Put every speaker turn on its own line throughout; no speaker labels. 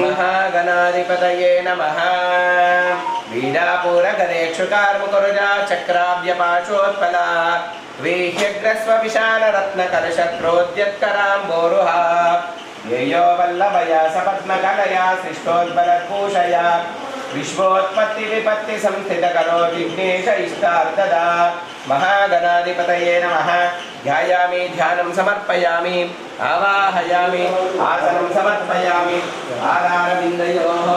महागणाधिपतये नमः। वीणापूरगणेक्षुकार्मुकुरुजा चक्राव्यपाशोत्पला वेह्यग्रस्व विशालरत्नकलशक्रोद्यत्कराम्बोरुहा येयो वल्लभया सपद्मकलया सृष्टोद्बलभूषया विश्वोत्पत्ति विपत्ति संस्थितकरो विघ्नेश इष्टार्थदा। महागणाधिपतये नमः। ध्यायामि ध्यानं समर्पयामि आवाहयामि आसनं समर्पयामि आधारबिन्दयोः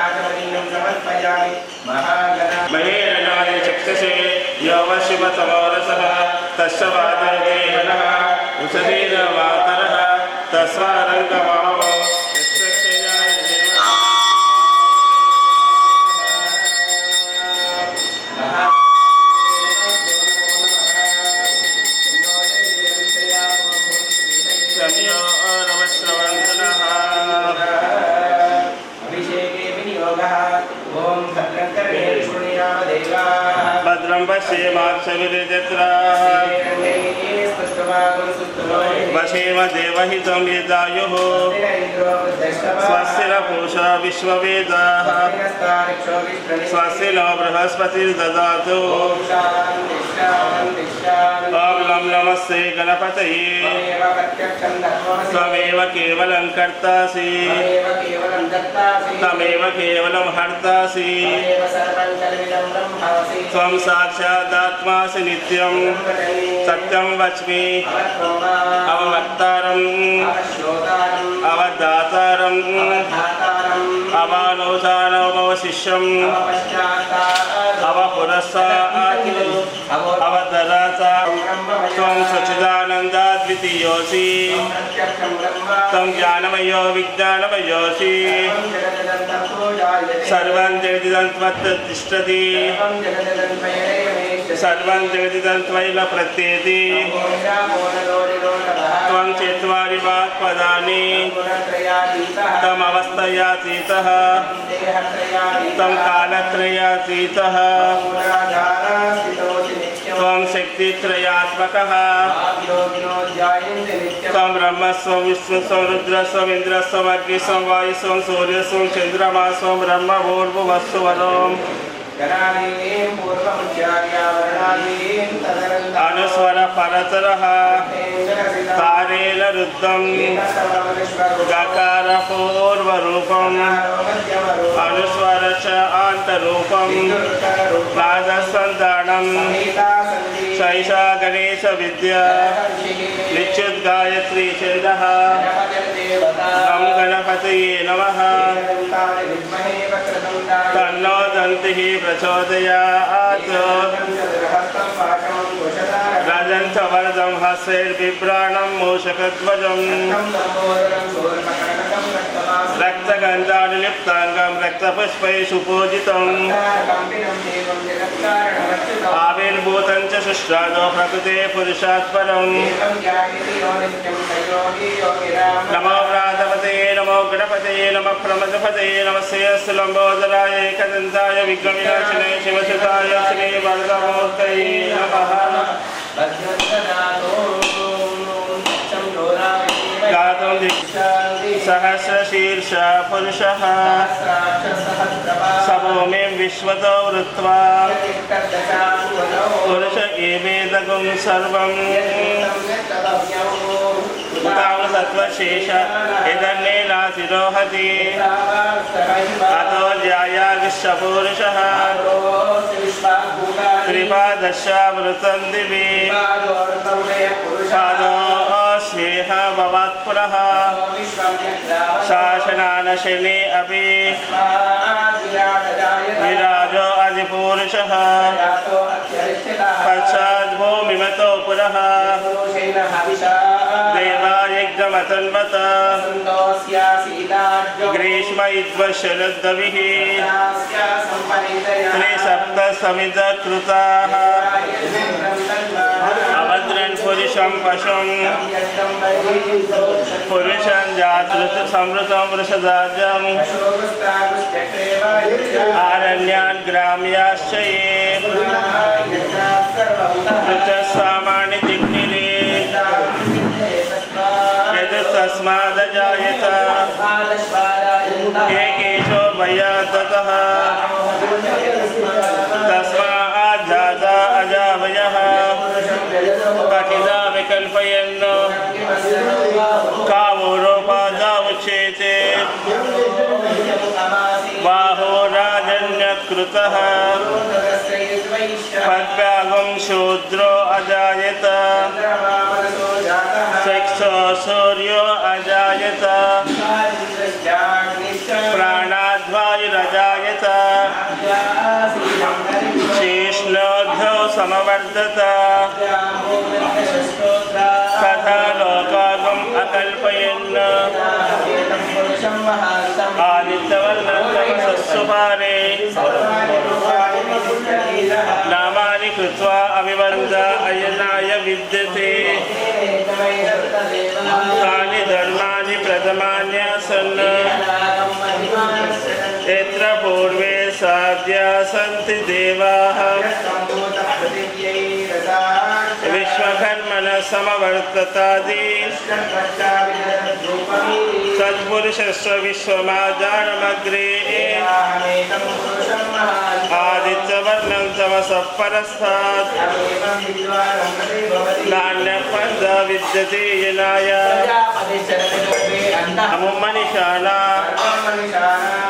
आचमनीयं समर्पयामि। महागणाय चक्षुषे योवशिवतमोरसः तस्य वादये नमः उषधीन मातरः तस्मारङ्गमावो भद्रं पश्येमाक्षविरजत्राः वशेम देवहितं यदायुः स्वस्य न पूषा विश्ववेदाः स्वस्य न बृहस्पतिर्ददातु। ॐ लं नमस्ते गणपतये त्वमेव केवलं कर्तासि त्वमेव केवलं हर्तासि त्वं साक्षादात्मासि नित्यं सत्यं वच्मि अववक्तारम् अवदातारम् अवानोचानवशिष्यम् अवपुरस्सात् अवतराता त्वं सच्चिदानन्दाद्वितीयोऽसि त्वं ज्ञानमयो विज्ञानमयोऽसि सर्वं जगदिदं त्वत्तिष्ठति सर्वं जगदिदं त्वयि प्रत्येति त्वं चत्वारि वाक्पदानि तमवस्थयातीतः तं कालत्रयातीतः त्वं शक्तित्रयात्मकः त्वं ब्रह्मस्वं विष्णुस्वं रुद्रस्वं इन्द्रस्वं अग्निस्वं वायुस्वं सूर्यस्वं चन्द्रमास्वं ब्रह्म भूर्भुवस्सुवरोम् अनुस्वर परतरः तारेण रुद्धं गकार पूर्वरूपम् अनुस्वर च आन्तरूपं नादसन्धानं सैषा गणेश विद्या नित्युद्गायत्री छन्दः। तं गणपतये नमः। तन्नो दन्तिः प्रचोदयात्। रजन्तवरदं हस्तेर्बिभ्राणं मूषकध्वजं रक्तगन्धानुलिप्ताङ्गं रक्तपुष्पैः सुपूजितम् आविर्भूतं च सुष्ठादो प्रकृते पुरुषात् परम्। नमो व्रातपतये नमो गणपतये नमः प्रमदपतये नमस्ते लम्बोदराय एकदन्ताय विघ्नविनाशिने शिवसुताय श्रीवरदमूर्तये नमः। गातुं सहस्रशीर्षः पुरुषः सभूमिं विश्वतो वृत्वा पुरुष एवेदगुं सर्वम् सत्वशेष इदन्नेनातिरोहति अतो ज्यायागिष्यपुरुषः त्रिपादशामृतं दिवि पादोऽस्मेह भवात् पुनः शासनानशिने अपि विराजो अधिपुरुषः पश्चाद्भूमिमतो पुनः देवायज्ञमतन्वत ग्रीष्म इद्वशरद्दविः त्रिसप्तसमिधकृताः अभद्रन् पुरुषं पशुं पुरुषं जातृसंवृतं वृषदाजम् आरण्यान् ग्राम्याश्च ये ऋचस्वामानि जिह्निरे तस्मादजायत एकेशो भयाद्दतः तस्माज्जाता अजावयः पठिता विकल्पयन् कामोरोपादावुच्येते बाहो राजन्यकृतः पद्भ्यागं शूद्रो अजायत चक्षो सूर्यो अजायत प्राणाद्वायुरजायत शीर्ष्णोद्धौ समवर्धत तथा लोकागम अकल्पयन् आदित्यवर्णतमसस्सुभारे नामानि कृत्वा अभिवन्द अयनाय विद्यते तानि धर्माणि प्रथमान्यासन् यत्र पूर्वे साध्या सन्ति देवाः विश्वकर्मणः समवर्ततादि सत्पुरुषस्य विश्वमाजानमग्रे आदित्यवर्णं तमसः परस्तात् नान्यपन्था विद्यते येनाय अमुं मनीषाणा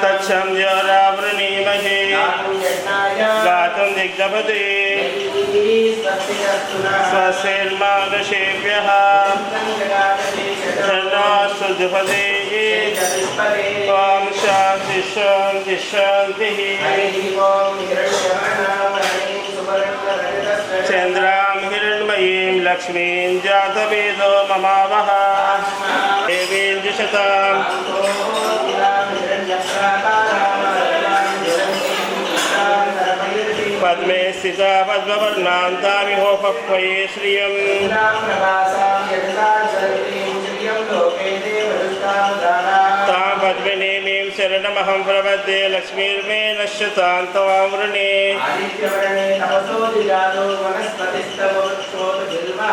तच्छंयोरावृणीमहे गातुं दिग्धपते स्वस्यैर्मानुषेभ्यः धन्नास्तु द्विपदे ॐ शान्ति शान्ति शान्तिः चन्द्रां हिरण्मयीं लक्ष्मीं जातवेदो ममावह देवीं जुषताम् पद्मे स्थिता पद्मवर्णां तामिहोपक्वये श्रियम् तां पद्मिनीं शरणमहं प्रपद्ये लक्ष्मीर्मे नश्यतां तवां वृणे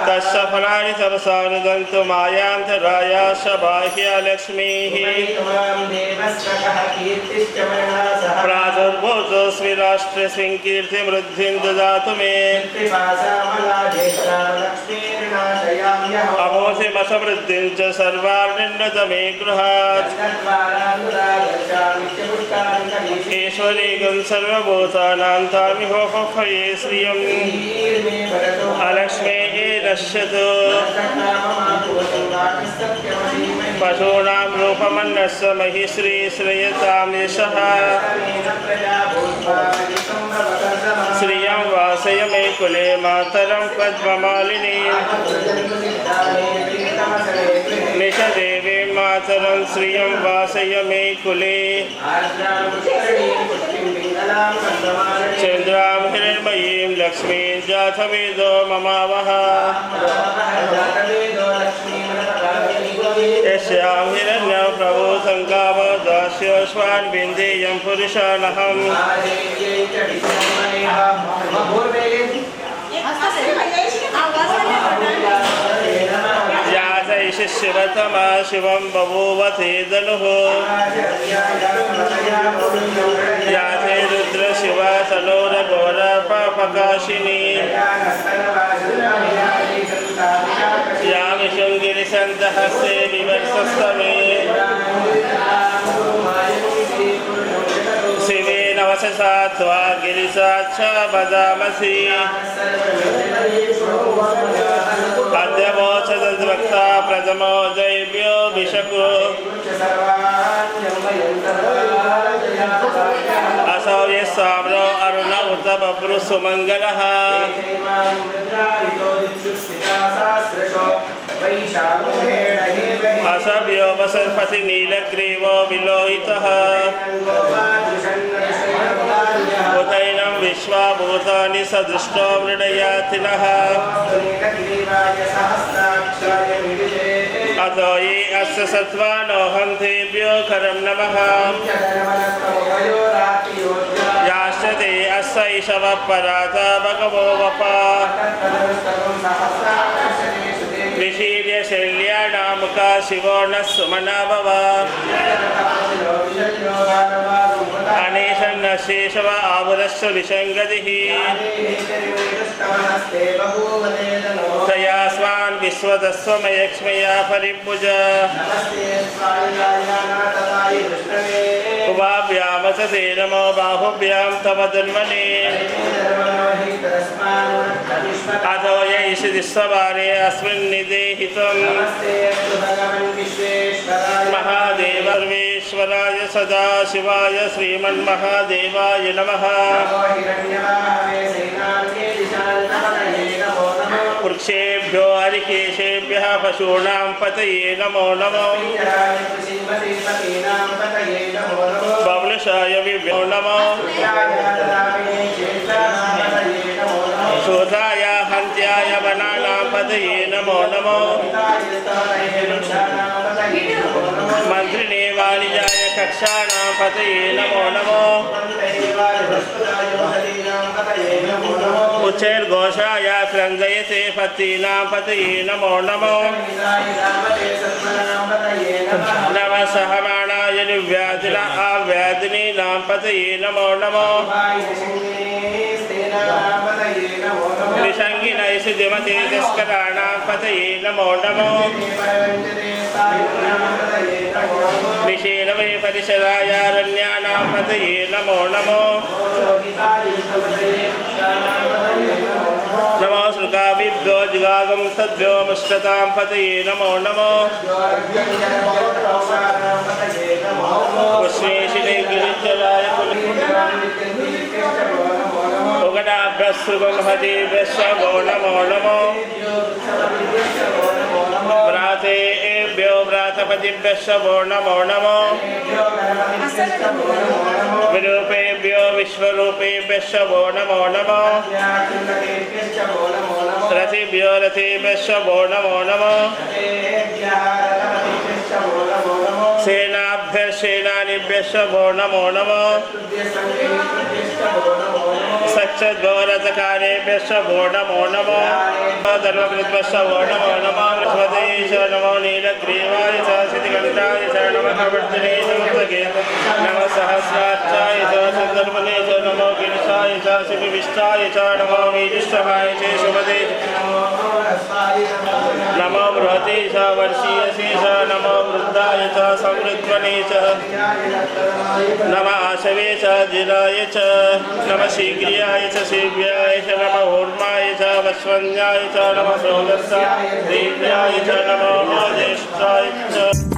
तस्य फलानि तपसानुदन्तु मायान्तरायाश्च बाह्या लक्ष्मीः प्रादुर्भूतोऽस्मि राष्ट्रस्मिन् कीर्तिमृद्धिं ददातु मे अमोघमसमृद्धिं च सर्वार्निन्नतमे गृहात् ईश्वरीगं सर्वभूतानां तामिहोपक्वये श्रियम् अलक्ष्मीः नश्यतु पशूनां रूपमन्नस्य महिश्री श्रयतां यशः श्रियं वासय मे कुले मातरं पद्ममालिनीं निशदेवीं मातरं श्रियं वासय मे कुले चन्द्रां हिरण्मयीं लक्ष्मीं जातवेदो ममावह यस्यां हिरण्यं प्रभूतं कामदास्योऽस्मान् विन्देयं पुरुषानहम् यातैष शिवतमा शिवं बभूवते धनुः याते रुद्रशिवा तनोरघोरपापकाशिनी यामि शृङ्गिरिसन्तहस्ते विवर्षस्तमे शिवेन वससा त्वा गिरिसाच्च वदामसि अद्यवोचदद्वक्ता प्रथमो दैव्यो विशको असौ यस्साम्रो अरुण उत बभ्रु सुमङ्गलः असभ्यो वसर्पति नीलग्रीवो विलोहितः उदैनं विश्वाभूतानि सदृष्टो मृडयातिनः अतो ये अस्य सत्त्वानोऽहं तेभ्यो करं नमः याश्च ते अस्य ईशवः पराता भगवो वपा ऋषीर्य शैल्यानामुका शिवो न सुमना भव अनेशन्न शेषव आहुरस्य विसङ्गतिः तयास्मान् विश्वतस्वमयक्ष्मया परिपूज उभाभ्यामसते नमो बाहुभ्यां तव धन्वने अथो यैष विश्ववारे अस्मिन् निदेहितं महादेव सर्वेश्वराय सदाशिवाय श्रीमन्महादेवाय नमः वृक्षेभ्यो हरिकेशेभ्यः पशूनां पतये नमो नमो बबलशाय विभ्यो नमो शोधाय हन्त्याय वनानां पतये नमो नमो मन्त्रिणे वाणिजाय कक्षाणां पतये नमो नमो उच्चैर्घोषाय क्रन्दयसे पतीनां पतये नमो नमो नमः सहमानाय निर्व्याधिन आव्याधिनीनां पतये नमो नमो विसङ्गिनैष दिमते तस्कराणां पतये नमो नमो विशेनवे परिसरायारण्यानां पतये नमो नमो नमो श्रुकाभिभ्यो जुगागं तद्भ्यो मुष्टतां पतये नमो नमो पुष्पेशिने गिरिजराय उगडाभ्यस्सृगं हतेभ्यश्चो नमो नमो व्रातेभ्यो व्रातपतिभ्यश्चो नमो नमो विरूपेभ्यो विश्वरूपेभ्यश्चो नमो नमो रथिभ्यो रथेभ्यश्चो नमो नमो सेनाभ्यश्चेनानिभ्यश्चो नमो नमो सक्षद्भवरथकारेभ्यश्चो नमो नमो धर्मकृद्भ्यश्चो नमो नमो बृहस्पतये च नमो नीलग्रीवाय च सिद्धिकण्ठाय च नमः वर्धने च मुक्तके नमः सहस्राक्षाय च सुन्दरमने च नमो गिरिशाय च शिवविष्टाय च नमो वीजिष्ठमाय च शुभदे नमो बृहते च वर्षीयसे च नमो वृद्धाय च समृद्ध्वने च नमः आशवे च जिराय च नमः शीघ्रियाय च शीघ्राय च नमः ऊर्माय च वस्वन्याय च नमः सोदर्शाय देव्याय च नमो ज्येष्ठाय च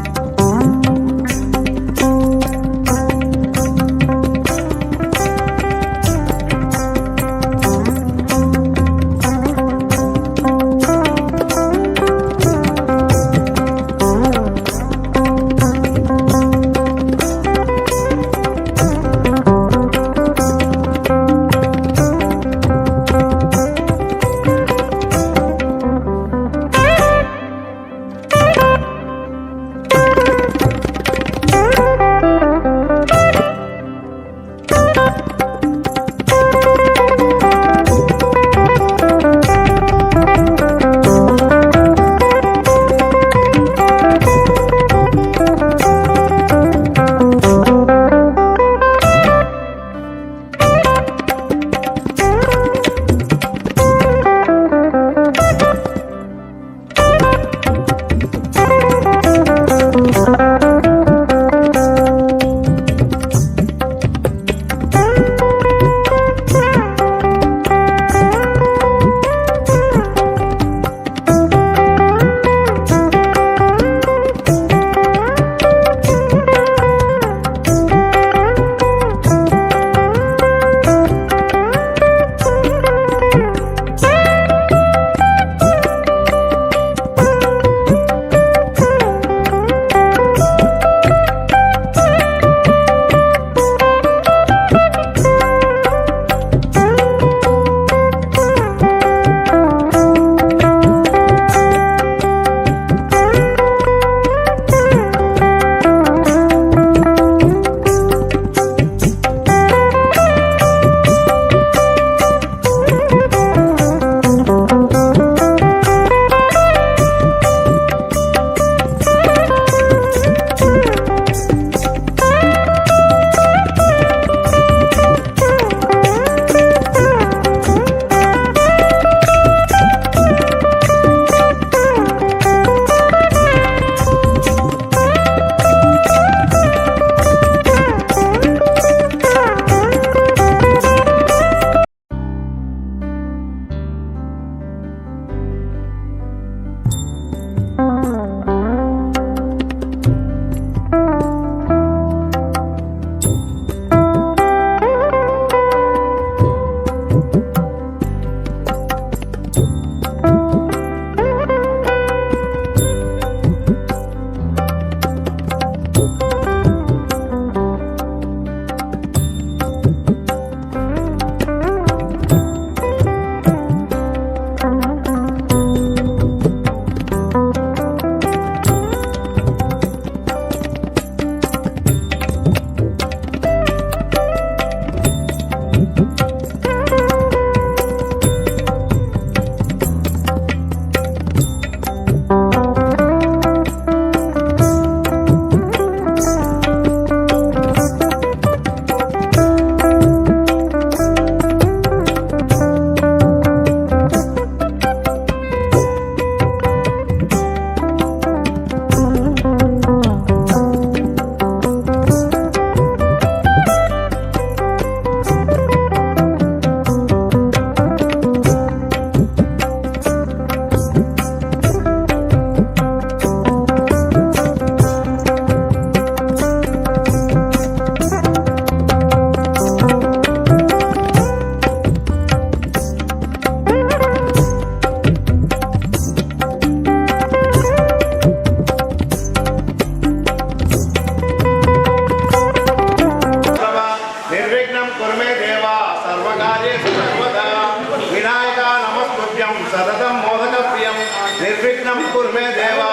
కుర్మే దేవా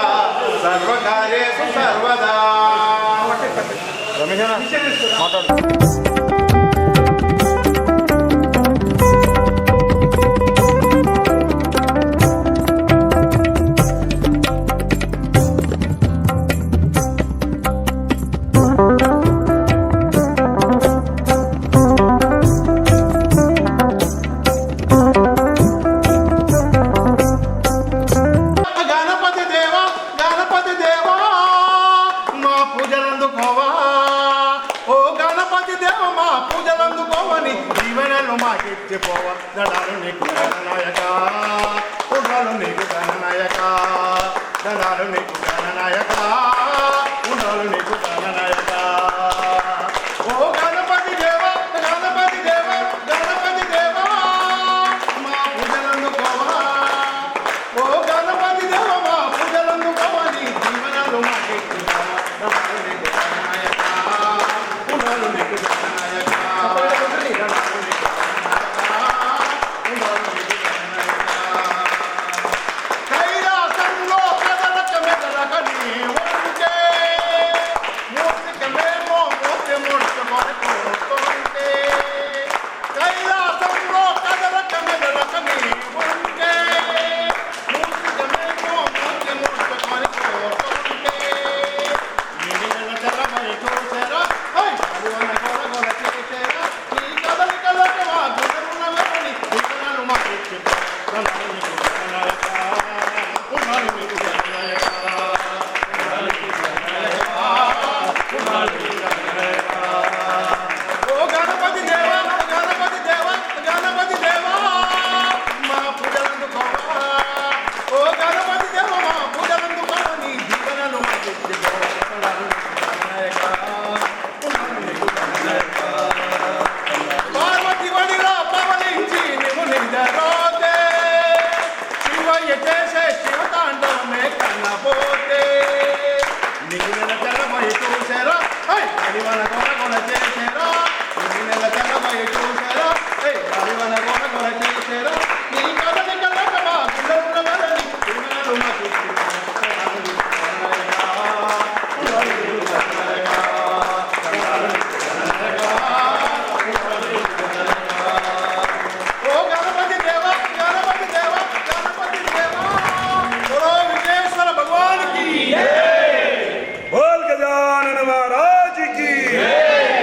సర్వకార్యేషు సర్వదా. ధనాలు నీకు గణనాయక, ఉండాలు నీకు గణనాయక, ధనాలు నీకు గణనాయక, ఉండాలు నీకు గణనాయక. ఓ గణపతి దేవ గణపతి దేవ గణపతి దేవ మా పూజలందుకోవా. ఓ గణపతి దేవ మా పూజలందుకోవా. నీ జీవనాలు మాకెక్కువా. ధనాలు నీకు గణనాయక, ఉండాలు నీకు గణనాయక.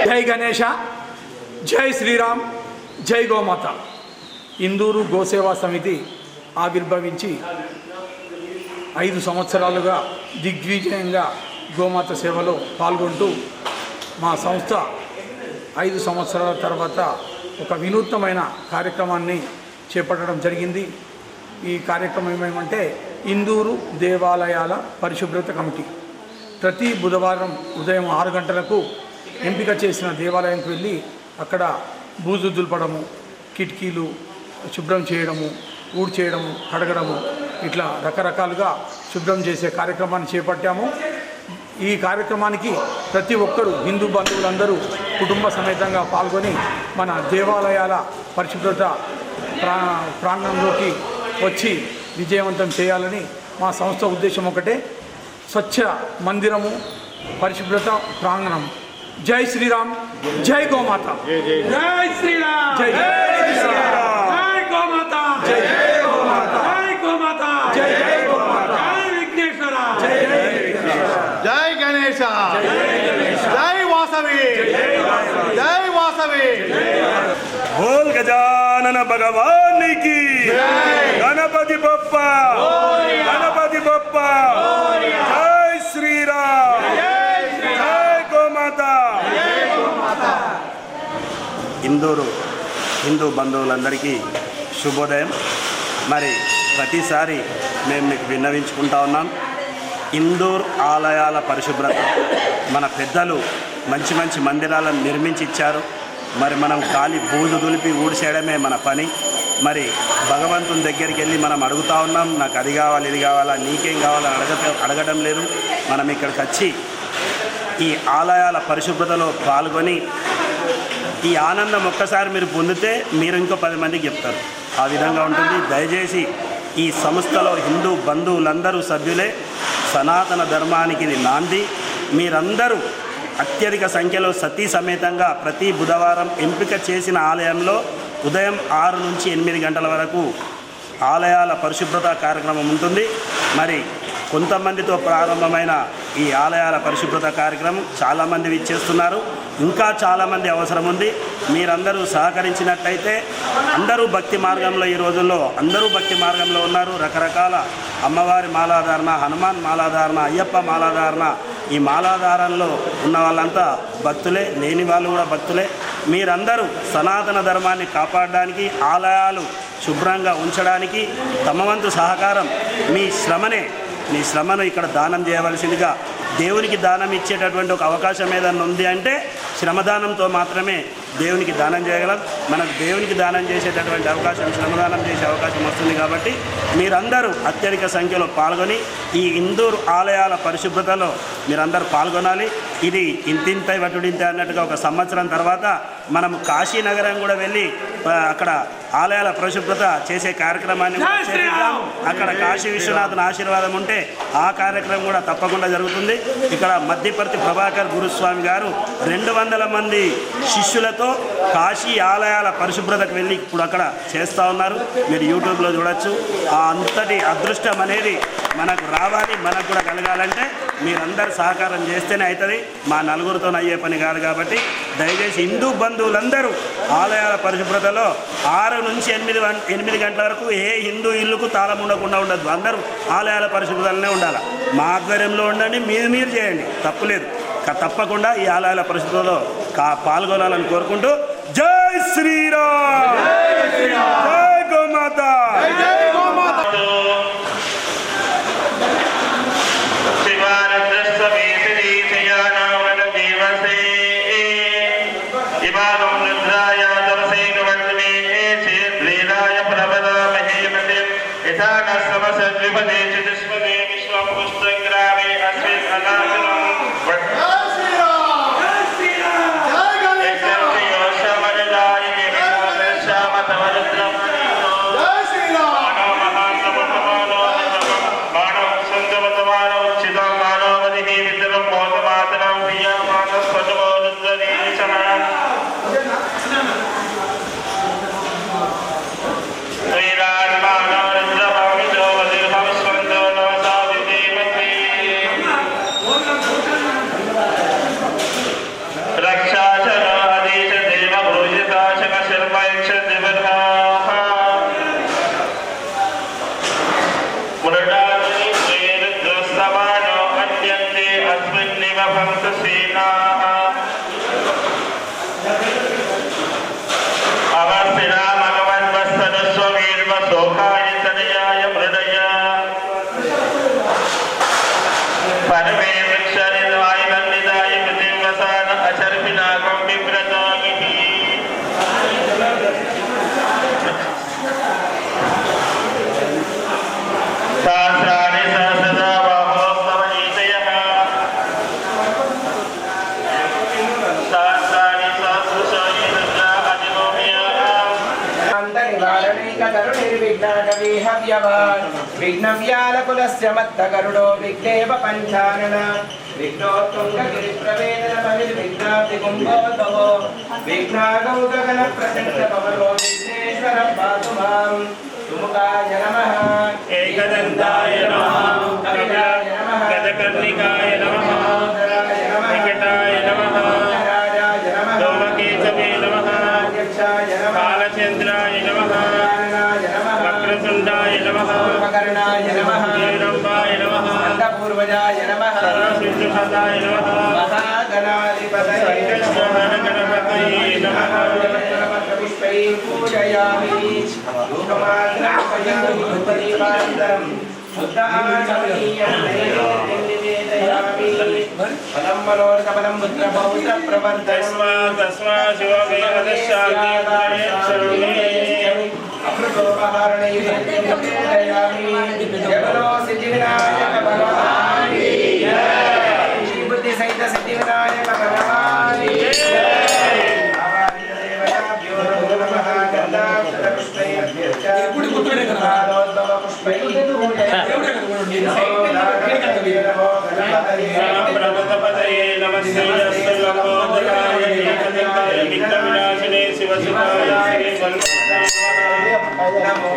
జై గణేశ, జై శ్రీరామ్, జై గోమాత. ఇందూరు గోసేవా సమితి ఆవిర్భవించి 5 సంవత్సరాలుగా దిగ్విజయంగా గోమాత సేవలో పాల్గొంటూ మా సంస్థ 5 సంవత్సరాల తర్వాత ఒక వినూత్నమైన కార్యక్రమాన్ని చేపట్టడం జరిగింది. ఈ కార్యక్రమం ఏమంటే ఇందూరు దేవాలయాల పరిశుభ్రత కమిటీ. ప్రతి బుధవారం ఉదయం 6 గంటలకు ఎంపిక చేసిన దేవాలయానికి వెళ్ళి అక్కడ బూజు దులపడము, కిటికీలు శుభ్రం చేయడము, ఊడ్ చేయడము, కడగడము, ఇట్లా రకరకాలుగా శుభ్రం చేసే కార్యక్రమాన్ని చేపట్టాము. ఈ కార్యక్రమానికి ప్రతి ఒక్కరూ హిందూ బంధువులందరూ కుటుంబ సమేతంగా పాల్గొని మన దేవాలయాల పరిశుభ్రత ప్రాంగణంలోకి వచ్చి విజయవంతం చేయాలని మా సంస్థ ఉద్దేశం ఒకటే. స్వచ్ఛ మందిరము, పరిశుభ్రత ప్రాంగణం. జై శ్రీరామ్, జై గోమాత.
జై శ్రీరామ్,
జై
శ్రీరామ్, జై గోమాత, జై గోమాత, జై గోమాత, జై గోమాత, జై విఘ్నేశ్వర,
జై గణేశ, జై వాసవి, జై వాసవి.
బోల్ గజానన భగవాన్ కి గణపతి బప్ప, గణపతి బప్ప. జై శ్రీరామ్, జై గోమాత.
ఇందూరు హిందూ బంధువులందరికీ శుభోదయం. మరి ప్రతిసారి మేము మీకు విన్నవించుకుంటా ఉన్నాం, ఇందూర్ ఆలయాల పరిశుభ్రత మన పెద్దలు మంచి మంచి మందిరాలను నిర్మించి ఇచ్చారు. మరి మనం ఖాళీ బూజు దులిపి ఊడ్చేయడమే మన పని. మరి భగవంతుని దగ్గరికి వెళ్ళి మనం అడుగుతూ ఉన్నాం, నాకు అది కావాలి, ఇది కావాలా, నీకేం కావాలని అడగడం లేదు. మనం ఇక్కడికి వచ్చి ఈ ఆలయాల పరిశుభ్రతలో పాల్గొని ఈ ఆనందం ఒక్కసారి మీరు పొందితే మీరు ఇంకో 10 మందికి చెప్తారు. ఆ విధంగా ఉంటుంది. దయచేసి ఈ సంస్థలో హిందూ బంధువులందరూ సభ్యులే. సనాతన ధర్మానికి ఇది నాంది. మీరందరూ అత్యధిక సంఖ్యలో సతీ సమేతంగా ప్రతి బుధవారం ఎంపిక చేసిన ఆలయంలో ఉదయం 6 నుంచి 8 గంటల వరకు ఆలయాల పరిశుభ్రత కార్యక్రమం ఉంటుంది. మరి కొంతమందితో ప్రారంభమైన ఈ ఆలయాల పరిశుభ్రత కార్యక్రమం చాలామంది విచ్చేస్తున్నారు. ఇంకా చాలామంది అవసరం ఉంది. మీరందరూ సహకరించినట్టయితే అందరూ భక్తి మార్గంలో ఈ రోజుల్లో అందరూ భక్తి మార్గంలో ఉన్నారు. రకరకాల అమ్మవారి మాలాధారణ, హనుమాన్ మాలాధారణ, అయ్యప్ప మాలాధారణ, ఈ మాలాధారణలో ఉన్న వాళ్ళంతా భక్తులే, లేని వాళ్ళు కూడా భక్తులే. మీరందరూ సనాతన ధర్మాన్ని కాపాడడానికి, ఆలయాలు శుభ్రంగా ఉంచడానికి తమ వంతు సహకారం మీ శ్రమను ఇక్కడ దానం చేయవలసిందిగా, దేవునికి దానం ఇచ్చేటటువంటి ఒక అవకాశం ఏదన్నా ఉంది అంటే శ్రమదానంతో మాత్రమే దేవునికి దానం చేయగలం. మనకు దేవునికి దానం చేసేటటువంటి అవకాశం, శ్రమదానం చేసే అవకాశం వస్తుంది. కాబట్టి మీరందరూ అత్యధిక సంఖ్యలో పాల్గొని ఈ ఇందూరు ఆలయాల పరిశుభ్రతలో మీరందరూ పాల్గొనాలి. ఇది ఇంతింతై వటుడింత అన్నట్టుగా ఒక సంవత్సరం తర్వాత మనము కాశీనగరం కూడా వెళ్ళి అక్కడ ఆలయాల పరిశుభ్రత చేసే కార్యక్రమాన్ని చేద్దాం. అక్కడ కాశీ విశ్వనాథుని ఆశీర్వాదం ఉంటే ఆ కార్యక్రమం కూడా తప్పకుండా జరుగుతుంది. ఇక్కడ మధ్యపర్తి ప్రభాకర్ గురుస్వామి గారు 200 మంది శిష్యులతో కాశీ ఆలయాల పరిశుభ్రతకు వెళ్ళి ఇప్పుడు అక్కడ చేస్తూ ఉన్నారు. మీరు యూట్యూబ్లో చూడొచ్చు. ఆ అంతటి అదృష్టం అనేది మనకు రావాలి, మనకు కూడా కలగాలంటే మీరందరూ సహకారం చేస్తేనే అవుతుంది. మా నలుగురితో అయ్యే పని కాదు. కాబట్టి దయచేసి హిందూ బంధువులందరూ ఆలయాల పరిశుభ్రతలో 6 నుంచి 8 గంటల వరకు ఏ హిందూ ఇల్లుకు తాళం ఉండకుండా ఉండద్దు. అందరూ ఆలయాల పరిశుభ్రతలనే ఉండాలి. మా ఆధ్వర్యంలో ఉండండి, మీరు చేయండి, తప్పులేదు. తప్పకుండా ఈ ఆలయాల పరిశుభ్రతలో పాల్గొనాలని కోరుకుంటూ జై శ్రీరామ్, జై గోమాత.
విఘ్నవ్యాలకులస్య మత్తగరుడో విఘ్నేవ పంచానన విఘ్నోత్తుంగగిరిప్రవేదన విఘ్నాబ్ది కుంభోద్భవో విఘ్నాగౌగగన ప్రచండ పవనో విఘ్నేశ్వరం పాతు మాం. సుముఖాయ నమః,
ఏకదంతాయ నమః,
కపిలాయ నమః,
గజకర్ణికాయ నమః, వెంకటాయ నమః,
రాజాయ నమః,
ధూమకేతవే నమః,
అధ్యక్షాయ నమః,
కాలచంద్రాయ నమః,
కారణాయ నమః,
వక్రతుండాయ నమః,
ఉపకరణాయ నమః,
హిరణ్యాయ నమః,
అంతఃపూర్వజాయ నమః,
సర్వసిద్ధిపదాయ నమః,
మహాగణాధిపతయే
సంకష్టహర గణపతయే నమః.
పుష్పైః పూజయామి. ధూపమాగ్రాపయామి ధూపదీపానంతరం శుద్ధాచమనీయం నైవేద్యం నివేదయామి. పదం మనోరథపదం పుత్రపౌత్ర ప్రవర్ధనం
తస్మాత్ శివవేదశాంతి
అమృతోపహరణైవేద్యం నివేదయామి. జగలో సిద్ధివినాయక భగవాని బుద్ధి సహిత సిద్ధివినాయక భగవాని పుష్పై
प्रगतपतये नमस्ते लंबोदराय एकदन्ताय विघ्नविनाशिने शिवसुताय श्री वल्लभाय नमो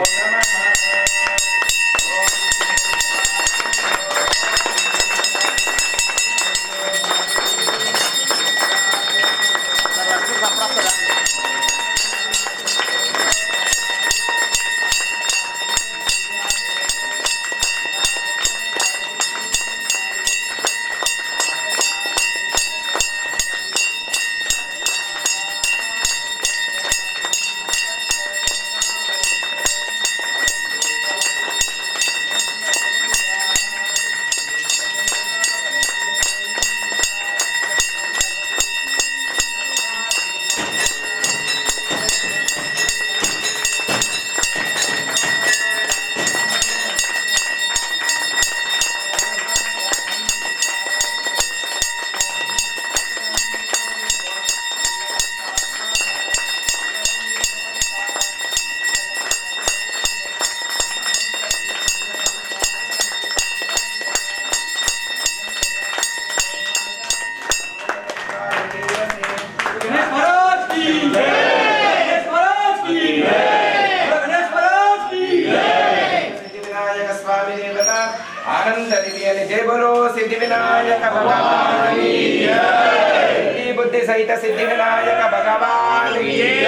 आनंद दिव्य जय बोलो सिद्धि विनायक भगवान की जय। बुद्धि सहित सिद्धि विनायक भगवान की जय।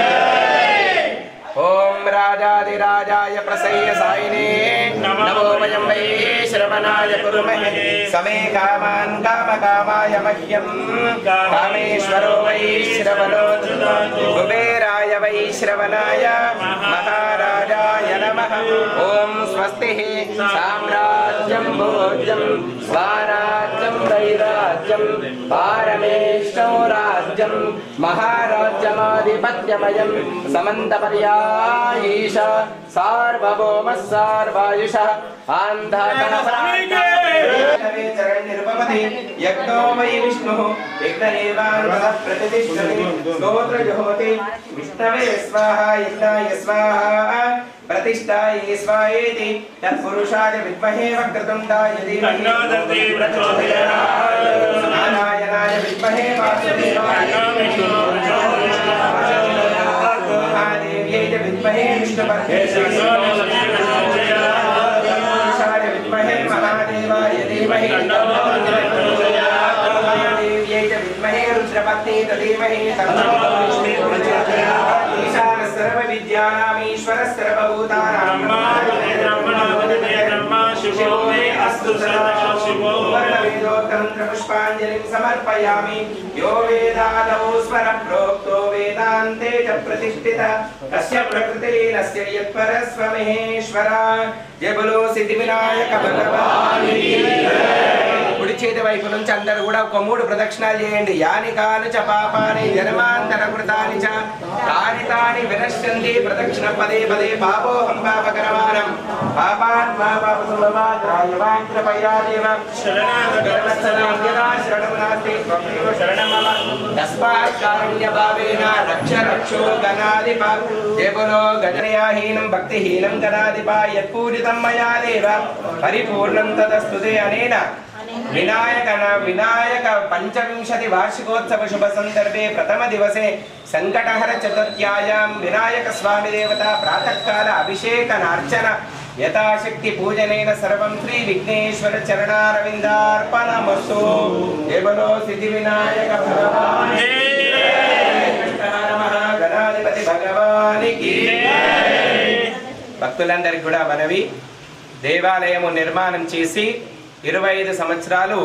ओम राजाधिराजाय प्रसय्य साइने नमो वयं वै श्रवणाय कुर्महे समे कामान् कामकामाय मह्यं कामेश्वरो वै श्रवणो कुबेराय वै श्रवणाय महाराजाय नमः। ओम स्वस्ति साम्राज्यं भोज्यं स्वाराज्यं वैराज्यं पारमेष्ठो राज्यं महाराज्यमाधिपत्यमयं समन्तपर्यायीश सार्वभौमः सार्वायुषः चरणनिर्भवति यज्ञो वै विष्णुः यज्ञदेवान् प्रतिष्ठते स्तोत्रजुहोति विष्णवे स्वाहा यज्ञाय स्वाहा प्रतिष्ठाय स्वाहेति तत्पुरुषाय विद्महे वक्रतुण्डाय धीमहि नारायणाय विद्महे वासुदेवाय महादेव्यै विद्महे विष्णुपत्न्यै विद्महे महादेवाय धीमहि महादेव्यै विद्महे रुद्रपत्नी धीमहि ईशान सर्वविद्यानामीश्वर सर्वभूतानां पुष्पांजलिं समर्पयामि। यो वेदादौ स्वर प्रोक्तो वेदान्ते च प्रतिष्ठित तस्य प्रकृतिरस्य यत्परस्व महेश्वर। जय बोलो सिद्धि विनायक भगवान की जय। కుడి చేతి వైపు నుంచి అందరూ కూడా ఒక 3 ప్రదక్షిణాలు చేయండి। యాని కాని చ పాపాని జన్మాంతర కృతాని చ తాని తాని వినశ్యంతి ప్రదక్షిణ పదే పదే పాపోహం పాపకరమానం పాపాన్ పాపసుమమాత్రాయ వాంక్రపయాదేవ శరణాగతనాస్తి శరణమమ తస్మాత్ కారుణ్య భావేన రక్ష రక్షో గణాధిప। జయ బోలో గణయాహీనం భక్తిహీనం గణాధిప యత్పూజితం మయా దేవ పరిపూర్ణం తదస్తుతే అనేన विनायक पंचविंशति वार्षिकोत्सव शुभ संदर्भे प्रथम दिवसे संकटहर चतुर्थ्यायां विनायक स्वामी देवता प्रातः काल अभिषेकनार्चन यथाशक्ति पूजनेन सर्वं श्री विघ्नेश्वर चरणारविन्दार्पणमस्तु। जय बोलो सिद्धि विनायक भगवान की जय। गणाधिपति भगवान की जय। భక్తులందరికీ కూడా మనవి, దేవాలయము నిర్మాణం చేసి 25 సంవత్సరాలు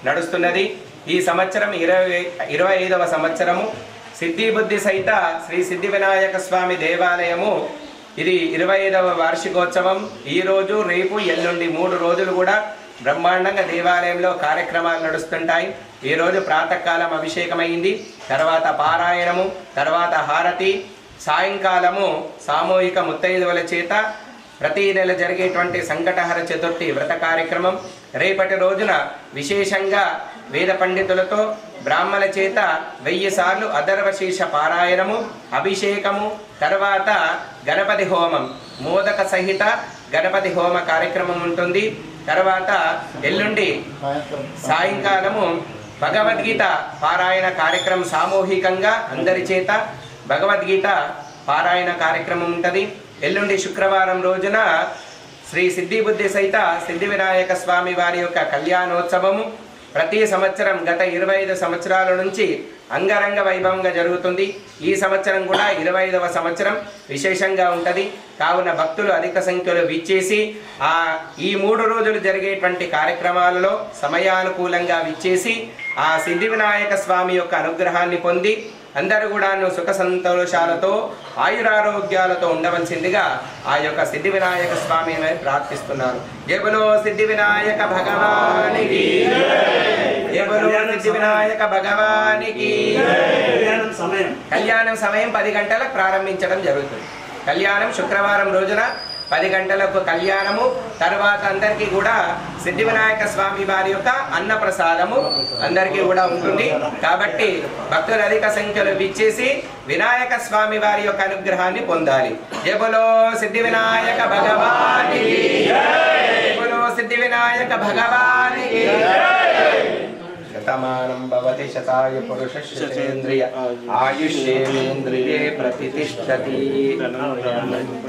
నడుస్తున్నది। ఈ సంవత్సరం 25వ సంవత్సరము సిద్ధి బుద్ధి సహిత శ్రీ సిద్ధి వినాయక స్వామి దేవాలయము ఇది 25వ వార్షికోత్సవం। ఈ రోజు రేపు ఎల్లుండి 3 రోజులు కూడా బ్రహ్మాండంగా దేవాలయంలో కార్యక్రమాలు నడుస్తుంటాయి। ఈ రోజు ప్రాతకాలం అభిషేకమైంది, తర్వాత పారాయణము, తర్వాత హారతి, సాయంకాలము సామూహిక ముత్తైదువుల చేత ప్రతి నెల జరిగేటువంటి సంకటహర చతుర్థి వ్రత కార్యక్రమం। రేపటి రోజున విశేషంగా వేద పండితులతో బ్రాహ్మణ చేత 1000 సార్లు అధర్వశీర్ష పారాయణము, అభిషేకము, తర్వాత గణపతి హోమం, మోదక సహిత గణపతి హోమ కార్యక్రమం ఉంటుంది। తర్వాత ఎల్లుండి సాయంకాలము భగవద్గీత పారాయణ కార్యక్రమం సామూహికంగా అందరి చేత భగవద్గీత పారాయణ కార్యక్రమం ఉంటుంది. ఎల్లుండి శుక్రవారం రోజున శ్రీ సిద్ధి బుద్ధి సహిత సిద్ధి వినాయక స్వామి వారి యొక్క కళ్యాణోత్సవము ప్రతి సంవత్సరం గత 25 సంవత్సరాల నుంచి అంగరంగ వైభవంగా జరుగుతుంది. ఈ సంవత్సరం కూడా 25వ సంవత్సరం విశేషంగా ఉంటుంది. కావున భక్తులు అధిక సంఖ్యలో విచ్చేసి ఈ 3 రోజులు జరిగేటువంటి కార్యక్రమాలలో సమయానుకూలంగా విచ్చేసి ఆ సిద్ధి వినాయక స్వామి యొక్క అనుగ్రహాన్ని పొంది అందరూ కూడా సుఖ సంతోషాలతో ఆయురారోగ్యాలతో ఉండవలసిందిగా ఆ యొక్క సిద్ధి వినాయక స్వామిని ప్రార్థిస్తున్నారు. జై బలో సిద్ధి వినాయక భగవానికి, జై బలో సిద్ధి వినాయక భగవానికి. కళ్యాణం సమయం 10 గంటలకు ప్రారంభించడం జరుగుతుంది. కళ్యాణం శుక్రవారం రోజున 10 గంటలకు కళ్యాణము. తర్వాత అందరికీ కూడా సిద్ధి వినాయక స్వామి వారి యొక్క అన్న ప్రసాదము అందరికీ కూడా ఉంటుంది. కాబట్టి భక్తులు అధిక సంఖ్యలో విచ్చేసి వినాయక స్వామి వారి యొక్క అనుగ్రహాన్ని పొందాలి. జై బలో సిద్ధి వినాయక భగవానికి, జై బలో సిద్ధి వినాయక భగవానికి. శతమానం భవతి శతాయ పురుషస్య శతేంద్రియ ఆయుష్యేంద్రియే ప్రతిష్ఠతి.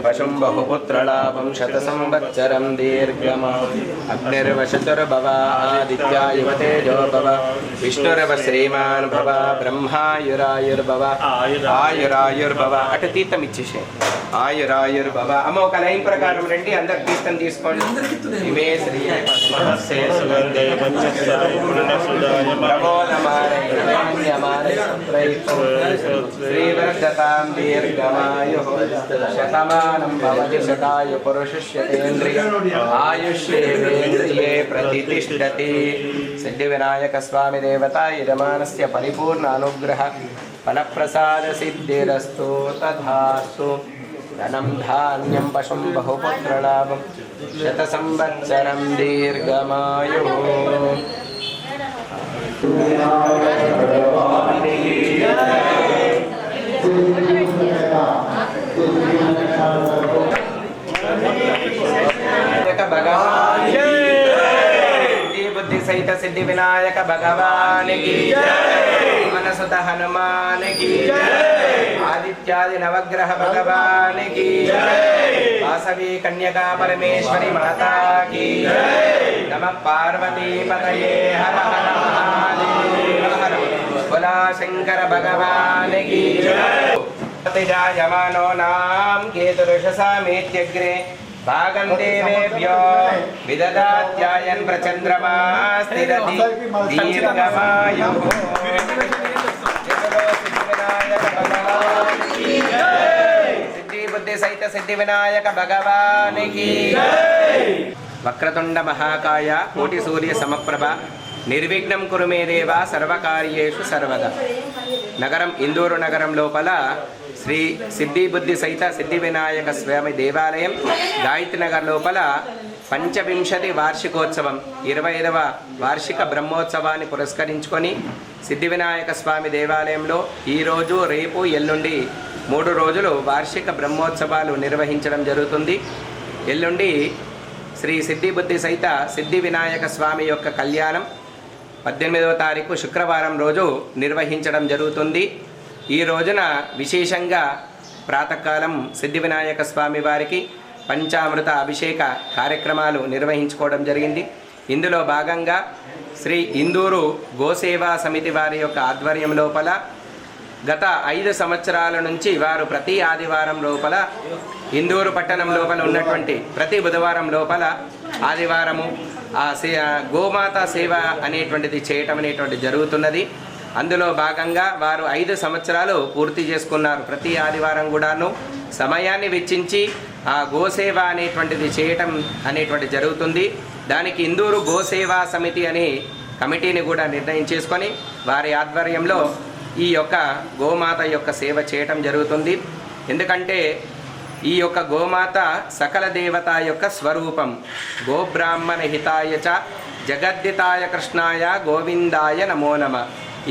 పశుం బహుపుత్రలాభం శత సంవత్సరం దీర్ఘమాయు. అగ్నిర్వశతుర్భవ ఆదిత్యాయువతేజో భవ. విష్ణురవ శ్రీమాన్ భవ. బ్రహ్మాయురాయుర్భవ. ఆయురాయుర్భవ. అటు తీర్థం ఇచ్చేసే. ఆయురాయుర్భవ. అమ్మ ఒక లైన్ ప్రకారం రండి, అందరు తీర్థం తీసుకోండి. ఇమే శ్రీ శ్రీవర్ధతాం దీర్ఘమాయుః. శతమానం భవతి శతాయు పురుషస్య శతేంద్రియ ఆయుష్యేంద్రియే ప్రతిష్ఠతి. సిద్ధి వినాయక స్వామి దేవత యజమానస్య పరిపూర్ణ అనుగ్రహ ఫలప్రసాద సిద్ధిరస్తు తథాస్తు. ధనం ధాన్యం పశుం బహుపుత్రలాభం శత సంవత్సరం దీర్ఘమాయుః. బుద్ధి సహిత సిద్ధి వినాయక భగవానికి, మనసుత హనుమానికి, ఆదిత్యాది నవగ్రహ భగవానికి, వాసవి కన్యకా పరమేశ్వరి మాతాకి. నమ పార్వతీ పతయే హర హర మహాదేవ. భోలా శంకర భగవానికి. జాయమానో నాం కేతురుషసామేత్యగ్రే భాగం దేవేభ్యో విదదాత్యాయన్ ప్రచంద్రమా స్థిరతి దీర్ఘమాయుః. సిద్ధి బుద్ధి సహిత సిద్ధి వినాయక భగవానికి. వక్రతుండ మహాకాయ కోటి సూర్య సమప్రభ నిర్విఘ్నం కురు మే దేవ సర్వకార్యేషు సర్వదా. నగరం ఇందూరు నగరం లోపల శ్రీ సిద్ధి బుద్ధి సహిత సిద్ధి వినాయక స్వామి దేవాలయం, గాయత్రి నగర్ లోపల 25వ వార్షికోత్సవం 25వ వార్షిక బ్రహ్మోత్సవాన్ని పురస్కరించుకొని సిద్ధి వినాయక స్వామి దేవాలయంలో ఈరోజు రేపు ఎల్లుండి 3 రోజులు వార్షిక బ్రహ్మోత్సవాలు నిర్వహించడం జరుగుతుంది. ఎల్లుండి శ్రీ సిద్ధి బుద్ధి సహిత సిద్ధి వినాయక స్వామి యొక్క కళ్యాణం 18వ తారీఖు శుక్రవారం రోజు నిర్వహించడం జరుగుతుంది. ఈ రోజున విశేషంగా ప్రాతకాలం సిద్ధి వినాయక స్వామి వారికి పంచామృత అభిషేక కార్యక్రమాలు నిర్వహించుకోవడం జరిగింది. ఇందులో భాగంగా శ్రీ ఇందూరు గోసేవా సమితి వారి యొక్క ఆధ్వర్యం లోపల గత 5 సంవత్సరాల నుంచి వారు ప్రతి ఆదివారం లోపల ఇందూరు పట్టణం లోపల ఉన్నటువంటి ప్రతి బుధవారం లోపల ఆదివారము గోమాత సేవ అనేటువంటిది చేయటం అనేటువంటి జరుగుతున్నది. అందులో భాగంగా వారు 5 సంవత్సరాలు పూర్తి చేసుకున్నారు. ప్రతి ఆదివారం కూడాను సమయాన్ని వెచ్చించి ఆ గోసేవ అనేటువంటిది చేయటం అనేటువంటి జరుగుతుంది. దానికి ఇందూరు గోసేవా సమితి అనే కమిటీని కూడా నిర్ణయం చేసుకొని వారి ఆధ్వర్యంలో ఈ యొక్క గోమాత యొక్క సేవ చేయటం జరుగుతుంది. ఎందుకంటే ఈ యొక్క గోమాత సకల దేవత యొక్క స్వరూపం. గోబ్రాహ్మణ హితాయ చ జగద్దితాయ కృష్ణాయ గోవిందాయ నమో నమ.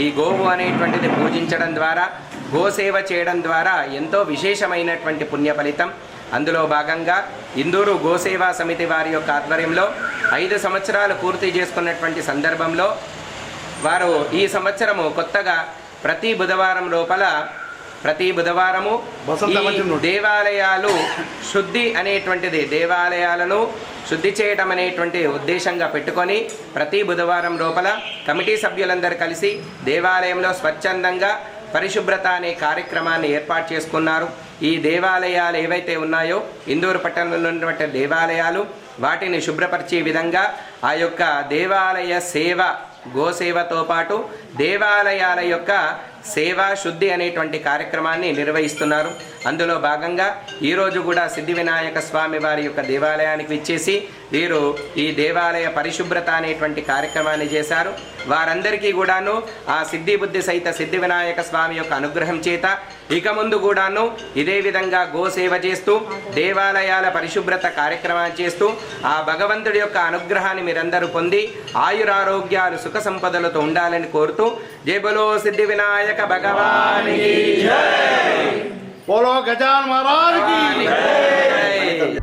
ఈ గోవు అనేటువంటిది పూజించడం ద్వారా, గోసేవ చేయడం ద్వారా ఎంతో విశేషమైనటువంటి పుణ్య ఫలితం. అందులో భాగంగా ఇందూరు గోసేవా సమితి వారి యొక్క ఆధ్వర్యంలో 5 సంవత్సరాలు పూర్తి చేసుకున్నటువంటి సందర్భంలో వారు ఈ సంవత్సరము కొత్తగా ప్రతి బుధవారం లోపల ప్రతి బుధవారము ఈ దేవాలయాలు శుద్ధి అనేటువంటిది, దేవాలయాలను శుద్ధి చేయటం అనేటువంటి ఉద్దేశంగా పెట్టుకొని ప్రతి బుధవారం లోపల కమిటీ సభ్యులందరూ కలిసి దేవాలయంలో స్వచ్ఛందంగా పరిశుభ్రత అనే కార్యక్రమాన్ని ఏర్పాటు చేసుకున్నారు. ఈ దేవాలయాలు ఏవైతే ఉన్నాయో ఇందూరు పట్టణంలో ఉన్నటువంటి దేవాలయాలు వాటిని శుభ్రపరిచే విధంగా ఆ యొక్క దేవాలయ సేవ, గోసేవతో పాటు దేవాలయాల యొక్క సేవా శుద్ధి అనేటువంటి కార్యక్రమాన్ని నిర్వహిస్తున్నారు. అందులో భాగంగా ఈరోజు కూడా సిద్ధి వినాయక స్వామి వారి యొక్క దేవాలయానికి విచ్చేసి వీరు ఈ దేవాలయ పరిశుభ్రత అనేటువంటి కార్యక్రమాన్ని చేశారు. వారందరికీ కూడాను ఆ సిద్ధి బుద్ధి సహిత సిద్ధి వినాయక స్వామి యొక్క అనుగ్రహం చేత ఇక ముందు కూడాను ఇదే విధంగా గోసేవ చేస్తూ దేవాలయాల పరిశుభ్రత కార్యక్రమాన్ని చేస్తూ ఆ భగవంతుడి యొక్క అనుగ్రహాన్ని మీరందరూ పొంది ఆయురారోగ్యాలు సుఖ సంపదలతో ఉండాలని కోరుతూ జై బలో సిద్ధి వినాయక భగవానికి జై.
बोलो गजानन महाराज की
జై.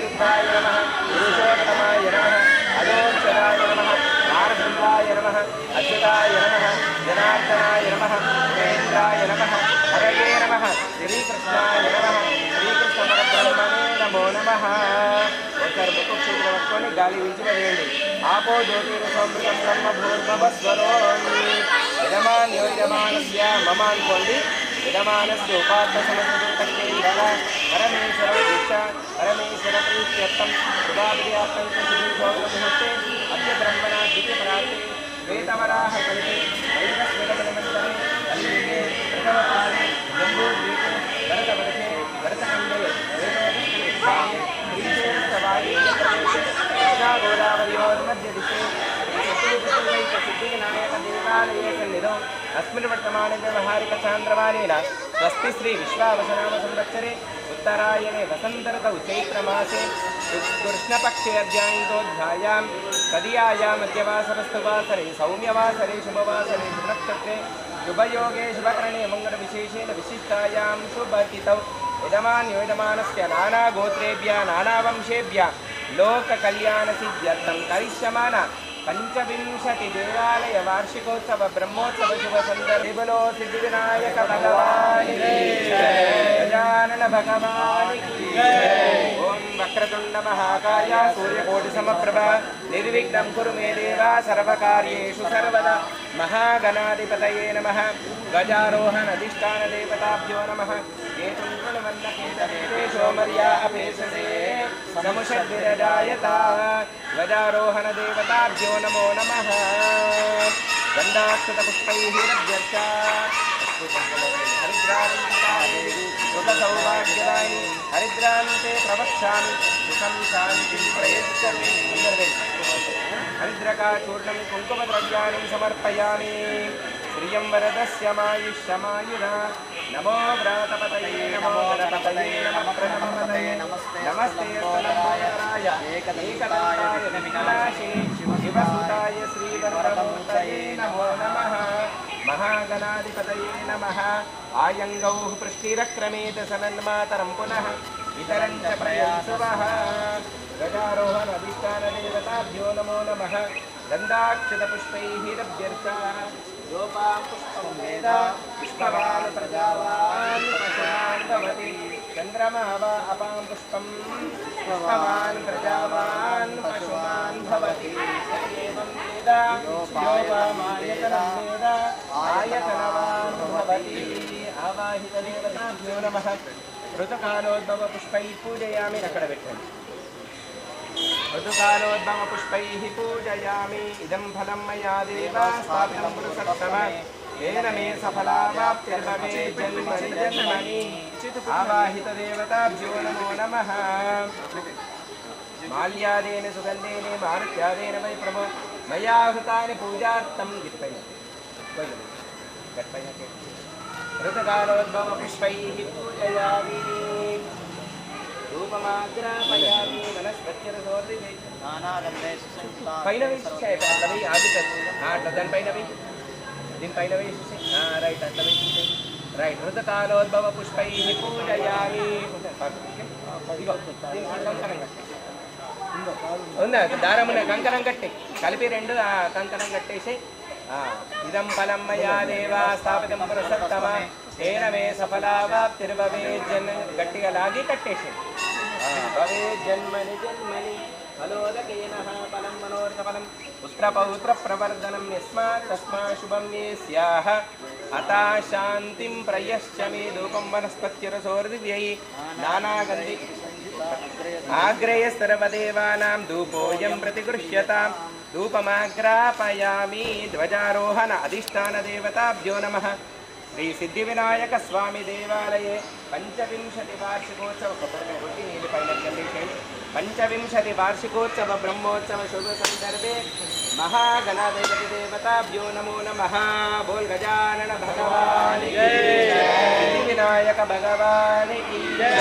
अनिरुद्धाय नमः पुरुषोत्तमाय नमः अदोक्षराय नमः नारसिंहाय नमः अच्युताय नमः जनार्दनाय नमः महेन्द्राय नमः हरये नमः श्रीकृष्णाय नमः श्रीकृष्णपरब्रह्मणे नमो नमः ఒకసారి ముక్కు చేతులు పట్టుకొని గాలి విడిచిపడేయండి ఆపో జ్యోతిరసమృతం బ్రహ్మ భూర్భవస్వరోమి యజమాన్యో యజమానస్య మమ అనుకోండి యజమానస్య ఉపాత్త సమస్య పరమేశ్వర దీక్ష పరమేశ్వర ప్రీత్యర్థం శుభాప్రియార్థం ముహూర్తే అద్య బ్రహ్మణ ద్వితీయపరాత్రే శ్వేతవరాహ కలిపే వైవస్వరమనిమంతరే కలియుగే ప్రథమపాదే జంబూద్వీపే భరతవర్షే భరతఖండే गोदावरियोर्मध्यदिशे सिद्धिविनायकदेवालये सन्निधौ अस्मिन् वर्तमाने व्यवहारिकचान्द्रमानेन स्वस्ति श्री विश्वावसनाम संवत्सरे उत्तरायणे वसन्तऋतौ चैत्रमासे कृष्णपक्षे अध्यायितोऽध्यायां तदीयायां मध्यवासरस्तुवासरे सौम्यवासरे शुभवासरे शुभनक्षत्रे शुभयोगे शुभकरणे मङ्गलविशेषेण विशिष्टायां शुभतिथौ यजमान्यो यजमानस्य नानागोत्रेभ्यः नानावंशेभ्यः लोककल्याणसिद्ध्यर्थं करिष्यमाण पंचविंशति देवालय वार्षिकोत्सव ब्रह्मोत्सव शुभ संदर्भे बोलो सिद्धिविनायक भगवान की जय गजानन भगवान की जय ओम वक्रतुंड महाकाय सूर्यकोटि समप्रभा निर्विघ्नं कुरु मे देव सर्वकार्येषु सर्वदा महागणाधिपतये नमः गजारोहण अधिष्ठान देवताभ्यो नमः केतुं कृण्वन्नकेतनेशो मर्या अपेक्षसे समुषद्विरजायता गजारोहण देवताभ्यो नमो नमः गन्धाक्षतपुष्पैः रज्यर्चा सुखसौभाग्यदायिनी हरिद्रान्ते प्रवक्ष्यामि सुखं शान्तिं प्रयच्छामि हरिद्रकाचूर्णं कुङ्कुमद्रव्याणि समर्पयामि श्रियं वरदस्य मायुष्यमायुरा नमो व्रातपतये नमो गणपतये नमः प्रणमपतये नमस्ते तनमोदराय एकदन्ताय विघ्नाशे शिवसुताय श्रीवरदमूर्तये नमो नमः महागणाधिपतये नमः आयङ्गौः पृष्टिरक्रमेत सनन्मातरं पुनः इतरं च प्रयांसुवः गजारोहण अधिष्ठानदेवताभ्यो नमो नमः गन्धाक्षतपुष्पैः रभ्यर्चा गोपां पुष्पं वेद पुष्पवान् प्रजावान् पशुमान् भवति चन्द्रमा वा अपां पुष्पं पुष्पवान् प्रजावान् पशुमान् भवति एवं वेद योपामायतनं वेद आयतनवान् भवति आवाहितदेवताभ्यो नमः ऋतुकालोद्भव पुष्पैः पूजयामि अక్కడ పెట్టండి ऋतुकालोद्भव पुष्पैः पूजयामि इदं फलं मया देव स्थापितं पुरुषोत्तम येन मे सफलावाप्तिर्भवेत् जन्मनि जन्मनि आवाहितदेवताभ्यो नमो नमः माल्यादेन सुगन्धेन मारुत्यादेन वै प्रभो मया हृतानि पूजार्थं ऋतुकालोद्भव पुष्पैः पूजयामि धूपमाग्रापयामि वनस्पत्यरसोर्दिवे పైన వేసేసాయి అట్లా పోయి ఆగుతుంది అట్లా దానిపైన పోయి దీనిపైన వేసేసి రైట్ అట్లా వేసేసి రైట్ ఋతకాలోద్భవ పుష్పై పూజయామి ఇగో కంకణం కట్టి ఉందా దారమున కంకణం కట్టి కలిపి రెండు కంకణం కట్టేసి ఇదం ఫలం మయా దేవా స్థాపితం పురుషోత్తమ తేన మే సఫలావాప్తిర్భవేత్ గట్టిగా లాగి కట్టేసి భవేత్ జన్మని జన్మని ఫలోదకేన ఫలం మనోరథఫలం పుత్రపౌత్ర ప్రవర్ధనం యస్మాత్ తస్మాత్ శుభం మే స్యాః అతా శాంతిం ప్రయశ్చమే ధూపం వనస్పత్యరసోర్దివ్యై నానాగంధి ఆగ్రేయ సర్వదేవానాం ధూపోయం ప్రతిగృహ్యతాం ధూపమాగ్రాపయామి ధ్వజారోహణ అధిష్టాన దేవతాభ్యో నమః శ్రీ సిద్ధివినాయక స్వామి దేవాలయే పంచవింశతి వార్షికోత్సవ పంచవింశతి వార్షికోత్సవ బ్రహ్మోత్సవ శుభ సందర్భే महागणाधिपति देवताभ्यो नमो नमः बोल गजानन भगवान की जय सिद्धिविनायक भगवान की जय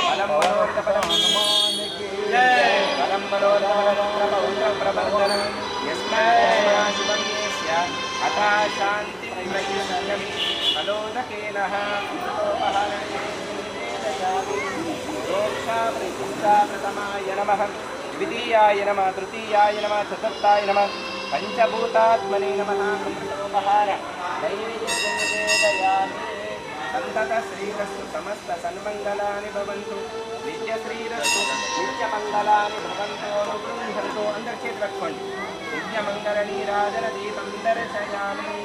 फलं मनोरथ फलं हनुमान की जय फलं मनोरथ प्रबंधनं यस्मात् शुभं यस्य अथा शान्तिं प्रयच्छामि फलोदकेन अमृतोपहारेण रोक्षामृतं प्रथमाय नमः द्वितीयाय नमः तृतीयाय नमः चतुर्थाय नमः पंचभूतात्मने नमः अमृतोपहार नैवेद्यनिवेदयामि संतत श्रीरस्तु समस्त सन्मंगलानि भवन्तु नित्य श्रीरस्तु नित्य मंगलानि भवन्तु अनुगृह्णन्तु अंदर చేతి పట్టుకోండి నిత్య మంగళ నీరాజన దీపం దర్శయామి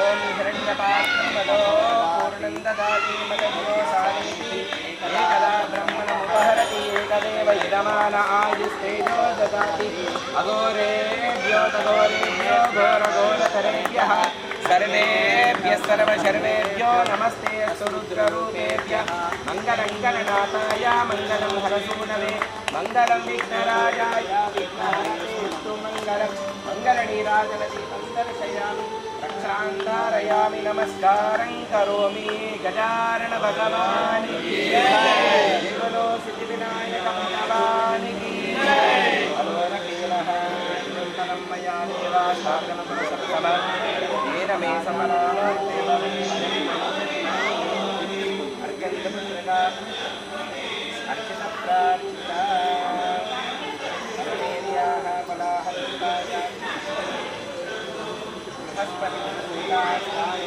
ఓం హిరణ్యపాత్రం వదో పూర్ణం దదాతి మదయో సానితి ఏకదా బ్రహ్మణముపహరతి ఏకదేవ యజమాన ఆయుస్తేజో దదాతి అఘోరేభ్యో తఘోరేభ్యో ఘోరఘోరతరేభ్యః सर्वेभ्यः सर्वशर्वेभ्यो नमस्ते सुरुद्ररूपेभ्यः मङ्गलं गणनाथाय मङ्गलं हरसूनवे मङ्गलं विघ्नराजाय विघ्नहरतु मङ्गलं मङ्गलनीराजनदीपं दर्शयामि रक्षान्धारयामि नमस्कारं करोमि गजानन भगवान् की जय बोलो सिद्धिविनायक भगवान् की जय अलोरकेलः निरन्तरं मया देवा साधनं सत्समः मे समनार्थे अर्घ्यपुत्रका अर्चितप्रार्चिता सर्वेर्याः फलाहरिताय बृहस्पतिसूलास्ताय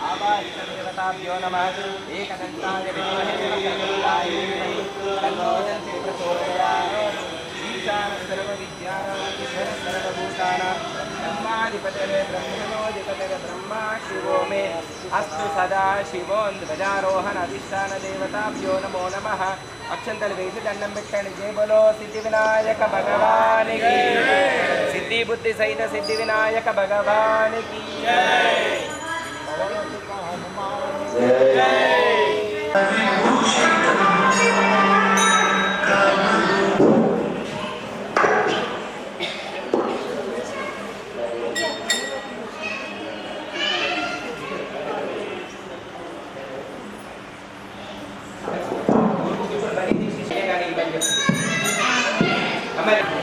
आवाहितदेवताभ्यो नमः एकदन्ताय विद्महे वक्रतुण्डाय धीमहि तन्नो दन्ति प्रचोदयात् सर्वविद्यानां ईश्वर सर्वभूतानां ब्रह्माधिपतये ब्रह्मणोऽधिपतये ब्रह्मा शिवो मे अस्तु सदा शिवो ध्वजारोहण अधिष्ठान देवताभ्यो नमो नमः अक्षंतल वेసి దండం పెట్టండి జై బలో సిద్ధి వినాయక భగవానికి సిద్ధి బుద్ధి సహిత సిద్ధి వినాయక భగవానికి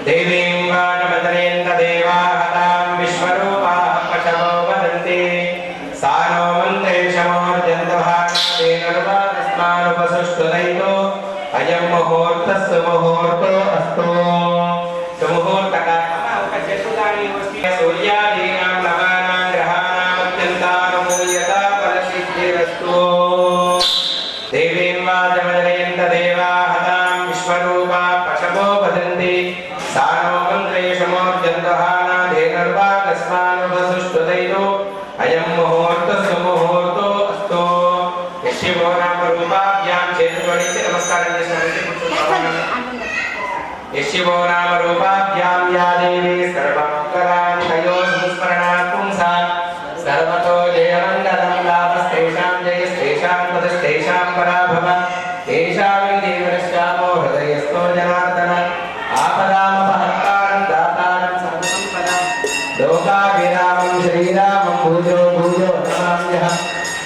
देवीं वाणमदनेन्द्रदेवाहतां विश्वरूपाः पशवो वदन्ति सा नो मन्त्रेशमोर्जन्तभागस्मानुपसुष्टुदयितो अयं मुहूर्तः सुमुहूर्तो अस्तु सूर्यादीनां नवानां ग्रहाणामत्यन्तानुमूल्यता फलसिद्धिरस्तु देवीं वाचमदनेन्द्रदेवाहतां विश्वरूपा पशवो वदन्ति सा नो मन्त्रेशमोर्जन्तभागस्मानुपसुष्टुदयितो अयं मुहूर्तः सुमुहूर्तो अस्तु शिवो नाम रूपाभ्यां चेतुवणिचे नमस्कारं शिवो नाम रूपाभ्यां या देवी सर्वमङ्गलानि तयो संस्मरणात् पुंसा सर्वतो जयमङ्गलं लाभस्तेषां जयस्तेषां पदस्तेषां पराभव तेषां देवरश्चामो हृदयस्थो जनार्दन आपदामपहर्तारं दातारं सर्वसम्पदां लोकाभिरामं श्रीरामं भूयो भूयो नमाम्यहम्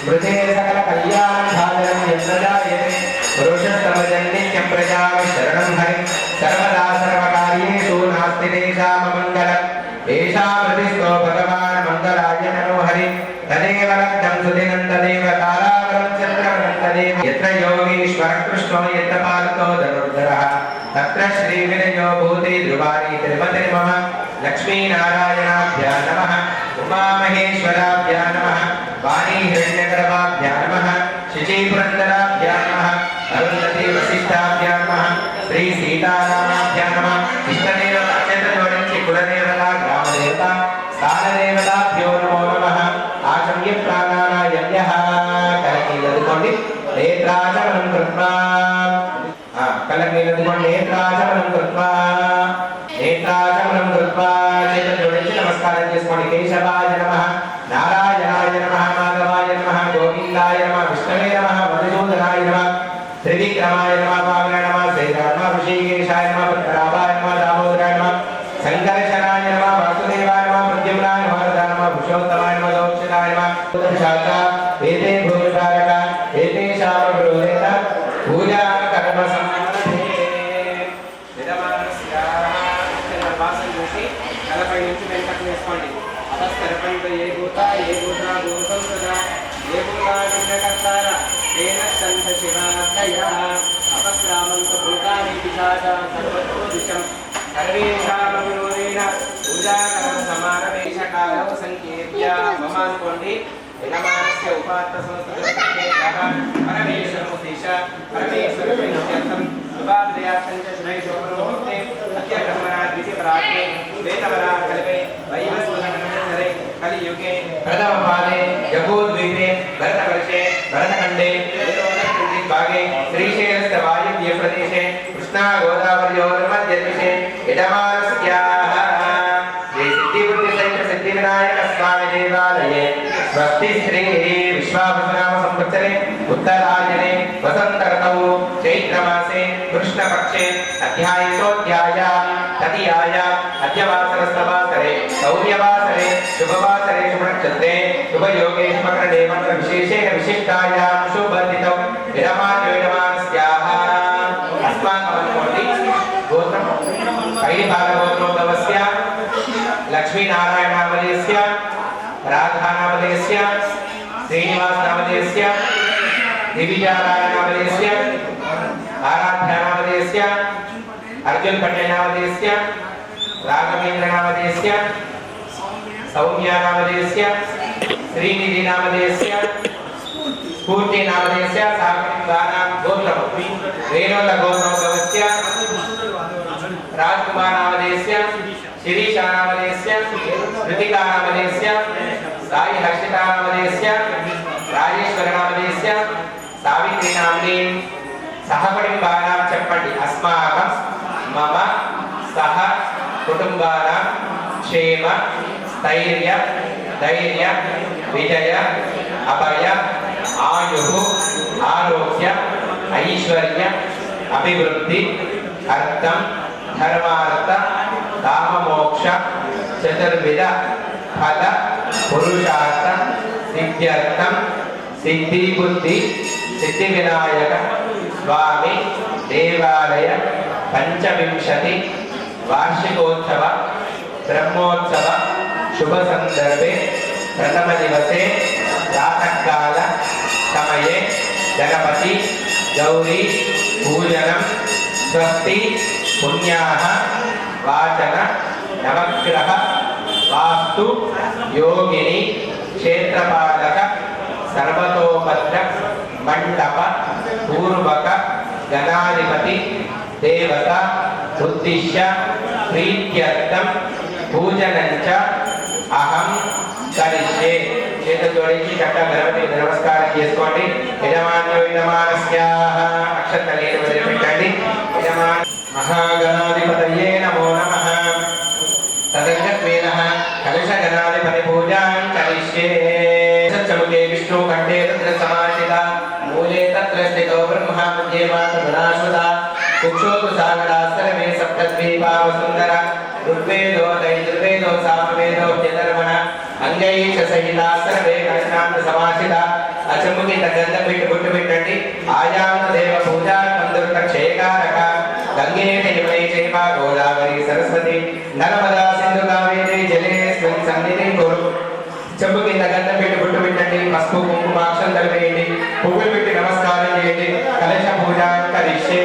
मृते सकल कल्याण भाजनं यत्र जायते पुरुषस्तमजन्नित्यं प्रजां शरणं हरि सर्वदा सर्वकार्येषु नास्ति तेषाममङ्गलं तेषां हृदिस्थो भगवान् मङ्गलाय नमो हरि तदेव लब्धं सुदिनं तदेव कालावलं चन्द्रवनं तदेव यत्र योगीश्वर कृष्णो यत्र पार्थो धनुर्धरः तत्र श्रीविनयो भूते ध्रुवाणी तिरुपतिर्मम लक्ष्मीनारायणाभ्यां नमः उमामहेश्वराभ्यां नमः वाणी हिरण्यगर्भाभ्यां नमः शचीपुरन्दराभ्यां नमः अरुन्धती वसिष्ठाभ्यां नमः श्री सीतारामाभ्यां नमः इष्टदेव नक्षत्रजोडिंचि कुलदेवता ग्रामदेवता स्थानदेवताभ्यो नमो नमः आचम्य प्राणानायम्यः कलकीलदुकोंडि नेत्राचमनं कृत्वा कलकीलदुकोंडि नेत्राचमनं कृत्वा चेतजोडिंचि नमस्कारं चेसुकोंडि केशवाय नमः नारायणाय नमः माधवाय नमः गोविन्दाय नमः विष्णवे नमः मधुसूदनाय नमः त्रिविक्रमाय नमः वामनाय नमः श्रीराय नमः ऋषिकेशाय नमः पद्मनाभाय नमः दामोदराय नमः संकर्षणाय नमः वासुदेवाय नमः प्रद्युम्नाय नमः वरदाय नमः पुरुषोत्तमाय नमः दौक्षिणाय नमः शाखा एते भूमिकारक एतेषां ब्रूहेत पूजा कर्म सम्पन्ने विदमानस्याः वासं जोषि नलपై నుంచి వెంటకు వేసుకోండి अवस्थरपंत ये भूता गोसंसदा ये भूता विघ्नकर्तार तेन भूतानि पिशाचाः सर्वतो दिशं सर्वेषामविरोधेन पूजाकरं समारवेशकालौ संकीर्त्य ममानुकोण्डि यजमानस्य उपात्तसंस्कृतः परमेश्वरमुद्दिश परमेश्वरप्रीत्यर्थं शुभादयार्थं च शुभे शुभमुहूर्ते अद्यकर्मणा द्वितीयपरात्रे श्वेतवराहकल्पे वैवस्वतनन्तरे कलियुगे प्रथमपादे जगोद्वीपे भरतवर्षे भरतखण्डे भागे श्रीशैलस्य वायुव्यप्रदेशे कृष्णा गोदावर्योर्मध्यदेशे यजमानस्याः श्री सिद्धिबुद्धिसहित सिद्धिविनायक स्वामी देवालये स्वस्ति श्री विश्वावसुनाम संवत्सरे उत्तरायणे वसंत ऋतौ चैत्रमासे कृष्णपक्षे अध्यायितोऽध्यायां तदीयायां अद्यवासरस्तवासरे सौर्यवासरे शुभवासरे शुभनक्षत्रे शुभयोगे शुभकरणे मन्त्रविशेषेण विशिष्टायां शुभवर्धितौ विरमान्योयमानस्याः अस्माकमनुकोण्डि गोत्रं कैलिभागगोत्रोद्भवस्य लक्ष्मीनारायणावलयस्य राधानावलयस्य श्रीनिवासनावलयस्य दिविजारायणावलयस्य आराध्यानावलयस्य अर्जुनपण्यनावलयस्य राघवेन्द्रनावलयस्य सौम्यानावलयस्य श्रीनिधिनावलयस्य स्फूर्तिनावलयस्य साकलिंगानां गोत्रं रेणुलगोत्रोद्भवस्य राजकुमारनावलयस्य शिरीशानावलयस्य कृतिकानावलयस्य साई हर्षितानावलयस्य राजेश्वरनावलयस्य सावित्रीनाम्नीं सहकुटुम्बानां చెప్పండి अस्माकं मम सह कुटुम्बानां क्षेम स्थैर्य धैर्य विजय अभय आयुः आरोग्य ऐश्वर्य अभिवृद्धि अर्थं धर्मार्थ काममोक्ष चतुर्विध फल पुरुषार्थ सिद्ध्यर्थं सिद्धि बुद्धि सिद्धिविनायक स्वामी देवालय पंचविंशति वार्षिकोत्सव ब्रह्मोत्सव शुभ संदर्भे प्रथम दिवसे प्रातःकाल समये गणपति गौरी पूजनं स्वस्ति पुण्याः वाचन नवग्रह वास्तु योगिनी क्षेत्रपालक सर्वतोभद्र मंडप पूर्वक गणाधिपति देवता उद्दिश्य प्रीत्यर्थं पूजनञ्च अहं करिष्ये చేతులు జోడించి చక్కగా గణపతికి నమస్కారం చేసుకోండి యజమాన్యోయమానస్యాః అక్షతలేని వదిలిపెట్టండి యజమాన్ మహాగణాధిపతయే నమో నమః తదంగత్వేనః కలశ గణాధిపతి పూజాం కరిష్యే సత్యముఖే విష్ణు కంఠే తత్ర సమాసిత మూలే తత్ర స్థితో బ్రహ్మ మధ్యే మాతృనాశ్వత కుక్షోతు సాగరాస్తరమే సప్తద్వీపా వసుందర ఋగ్వేదో యజుర్వేదో సామవేదో యధర్మణ అంగైక సహిత సర్వే కృష్ణాంత సమాసిత అచముఖి తగంధ పెట్టు బొట్టు పెట్టండి ఆయామ దేవ పూజా మందుర్త క్షయకారక గంగేటి యమునే చైవ గోదావరి సరస్వతి నర్మదా సింధు కావేరి జలేస్మిన్ సన్నిధిం కురు చెంబుకి తగంధ పెట్టు బొట్టు పెట్టండి పసుపు కుంకుమ అక్షంతలు వేయండి పువ్వులు పెట్టి నమస్కారం చేయండి కలశ పూజ కరిష్యే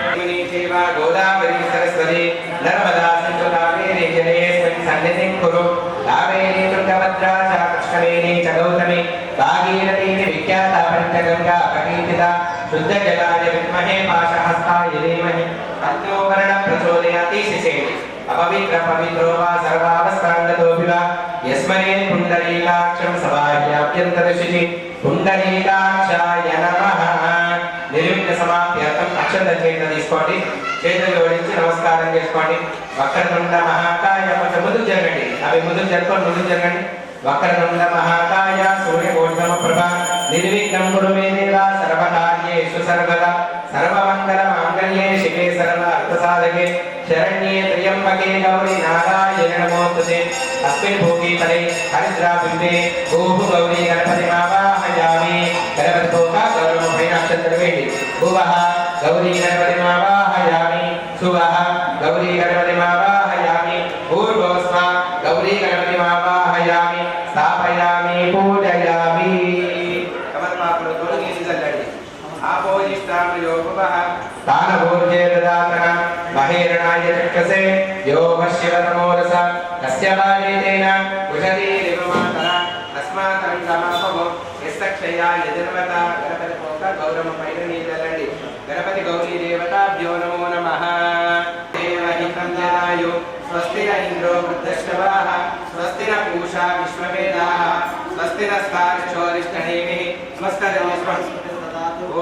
యమునే చైవ గోదావరి సరస్వతి నర్మదా సింధు కావేరి జలేస్మిన్ సన్నిధిం కురు కావేరీ తుంగభద్రా చ కృష్ణవేణి చ గౌతమి భాగీరథీ విఖ్యాత పంచగంగా ప్రకీర్తిత శుద్ధ జలాయ విద్మహే పాశహస్తాయ ధీమహి తన్నో వర్ణ ప్రచోదయాతి శిశేతి అపవిత్ర పవిత్రో వా సర్వావస్థాంగతోపి వా యస్మరే పుండరీకాక్షం సబాహ్యాభ్యంతరశిశి పుండరీకాక్షాయ నమః నిర్విఘ్న సమాప్త్యర్థం అక్షత చేత తీసుకోండి చేతులు జోడించి నమస్కారం చేసుకోండి వక్రతుండ మహాకాయ కొంచెం ముందుకు జరగండి అవి ముందుకు జరుపుకొని ముందుకు జరగండి వక్రతుండ మహాకాయ సూర్యకోటి సమప్రభ నిర్విఘ్నం కురు మే దేవ సర్వకార్యేషు సర్వదా సర్వమంగళ మాంగళ్యే శివే సర్వ అర్థసాధకే శరణ్యే త్ర్యంబకే గౌరీ నారాయణ నమోస్తుతే అస్మిన్ భూమి పరే హరిద్రాబింబే భూభు గౌరీ గణపతి మావాహయామి గణపతి భోగ గౌరవ పైన అక్షంతలు వేయండి భువః గౌరీ గణపతి మావాహయామి సువః గౌరీ గణపతి మావాహయామి పూర్వస్మ గౌరీ గణపతి మావాహయామి స్థాపయామి పూజయామి కమర్పాకులు తొలగించి చల్లండి ఆపోజిస్తాం యోగ तानभूर्जे ददातन महेरणाय चक्षसे यो वश्यवतमोरस कस्य बालेतेन कुशदीरिवमातन अस्माकं समापमो यस्तक्षया यजन्मता गणपति पोक गौरव पैरणीदलंडि गणपति गौरी देवताभ्यो नमो नमः देवहितं जनायु स्वस्ति न इंद्रो वृद्धश्रवाः स्वस्ति न पूषा विश्ववेदाः स्वस्ति नस्तार्क्ष्योरिष्टनेमिः स्वस्तिर्विश्वम्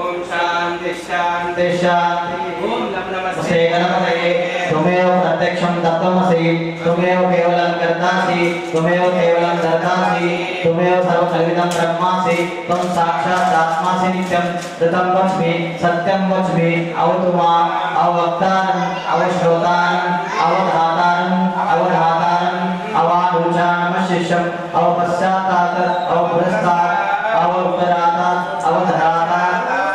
ओम शांति शांति शांति ओम नमस्ते गणपतये तुमेव प्रत्यक्षं तत्त्वमसि तुमेव केवलं कर्तासि तुमेव केवलं धर्तासि तुमेव सर्वकल्पितं ब्रह्मासि त्वं साक्षात् आत्मासि नित्यं ऋतं वच्मि सत्यं वच्मि अवतु माम् अवक्तारम् अवश्रोतारम् अवधातारम् अवधातारम् अवानुचानम शिष्यम् अवपश्चातात् अवपुरस्तात् अवोत्तरात् अवधरात्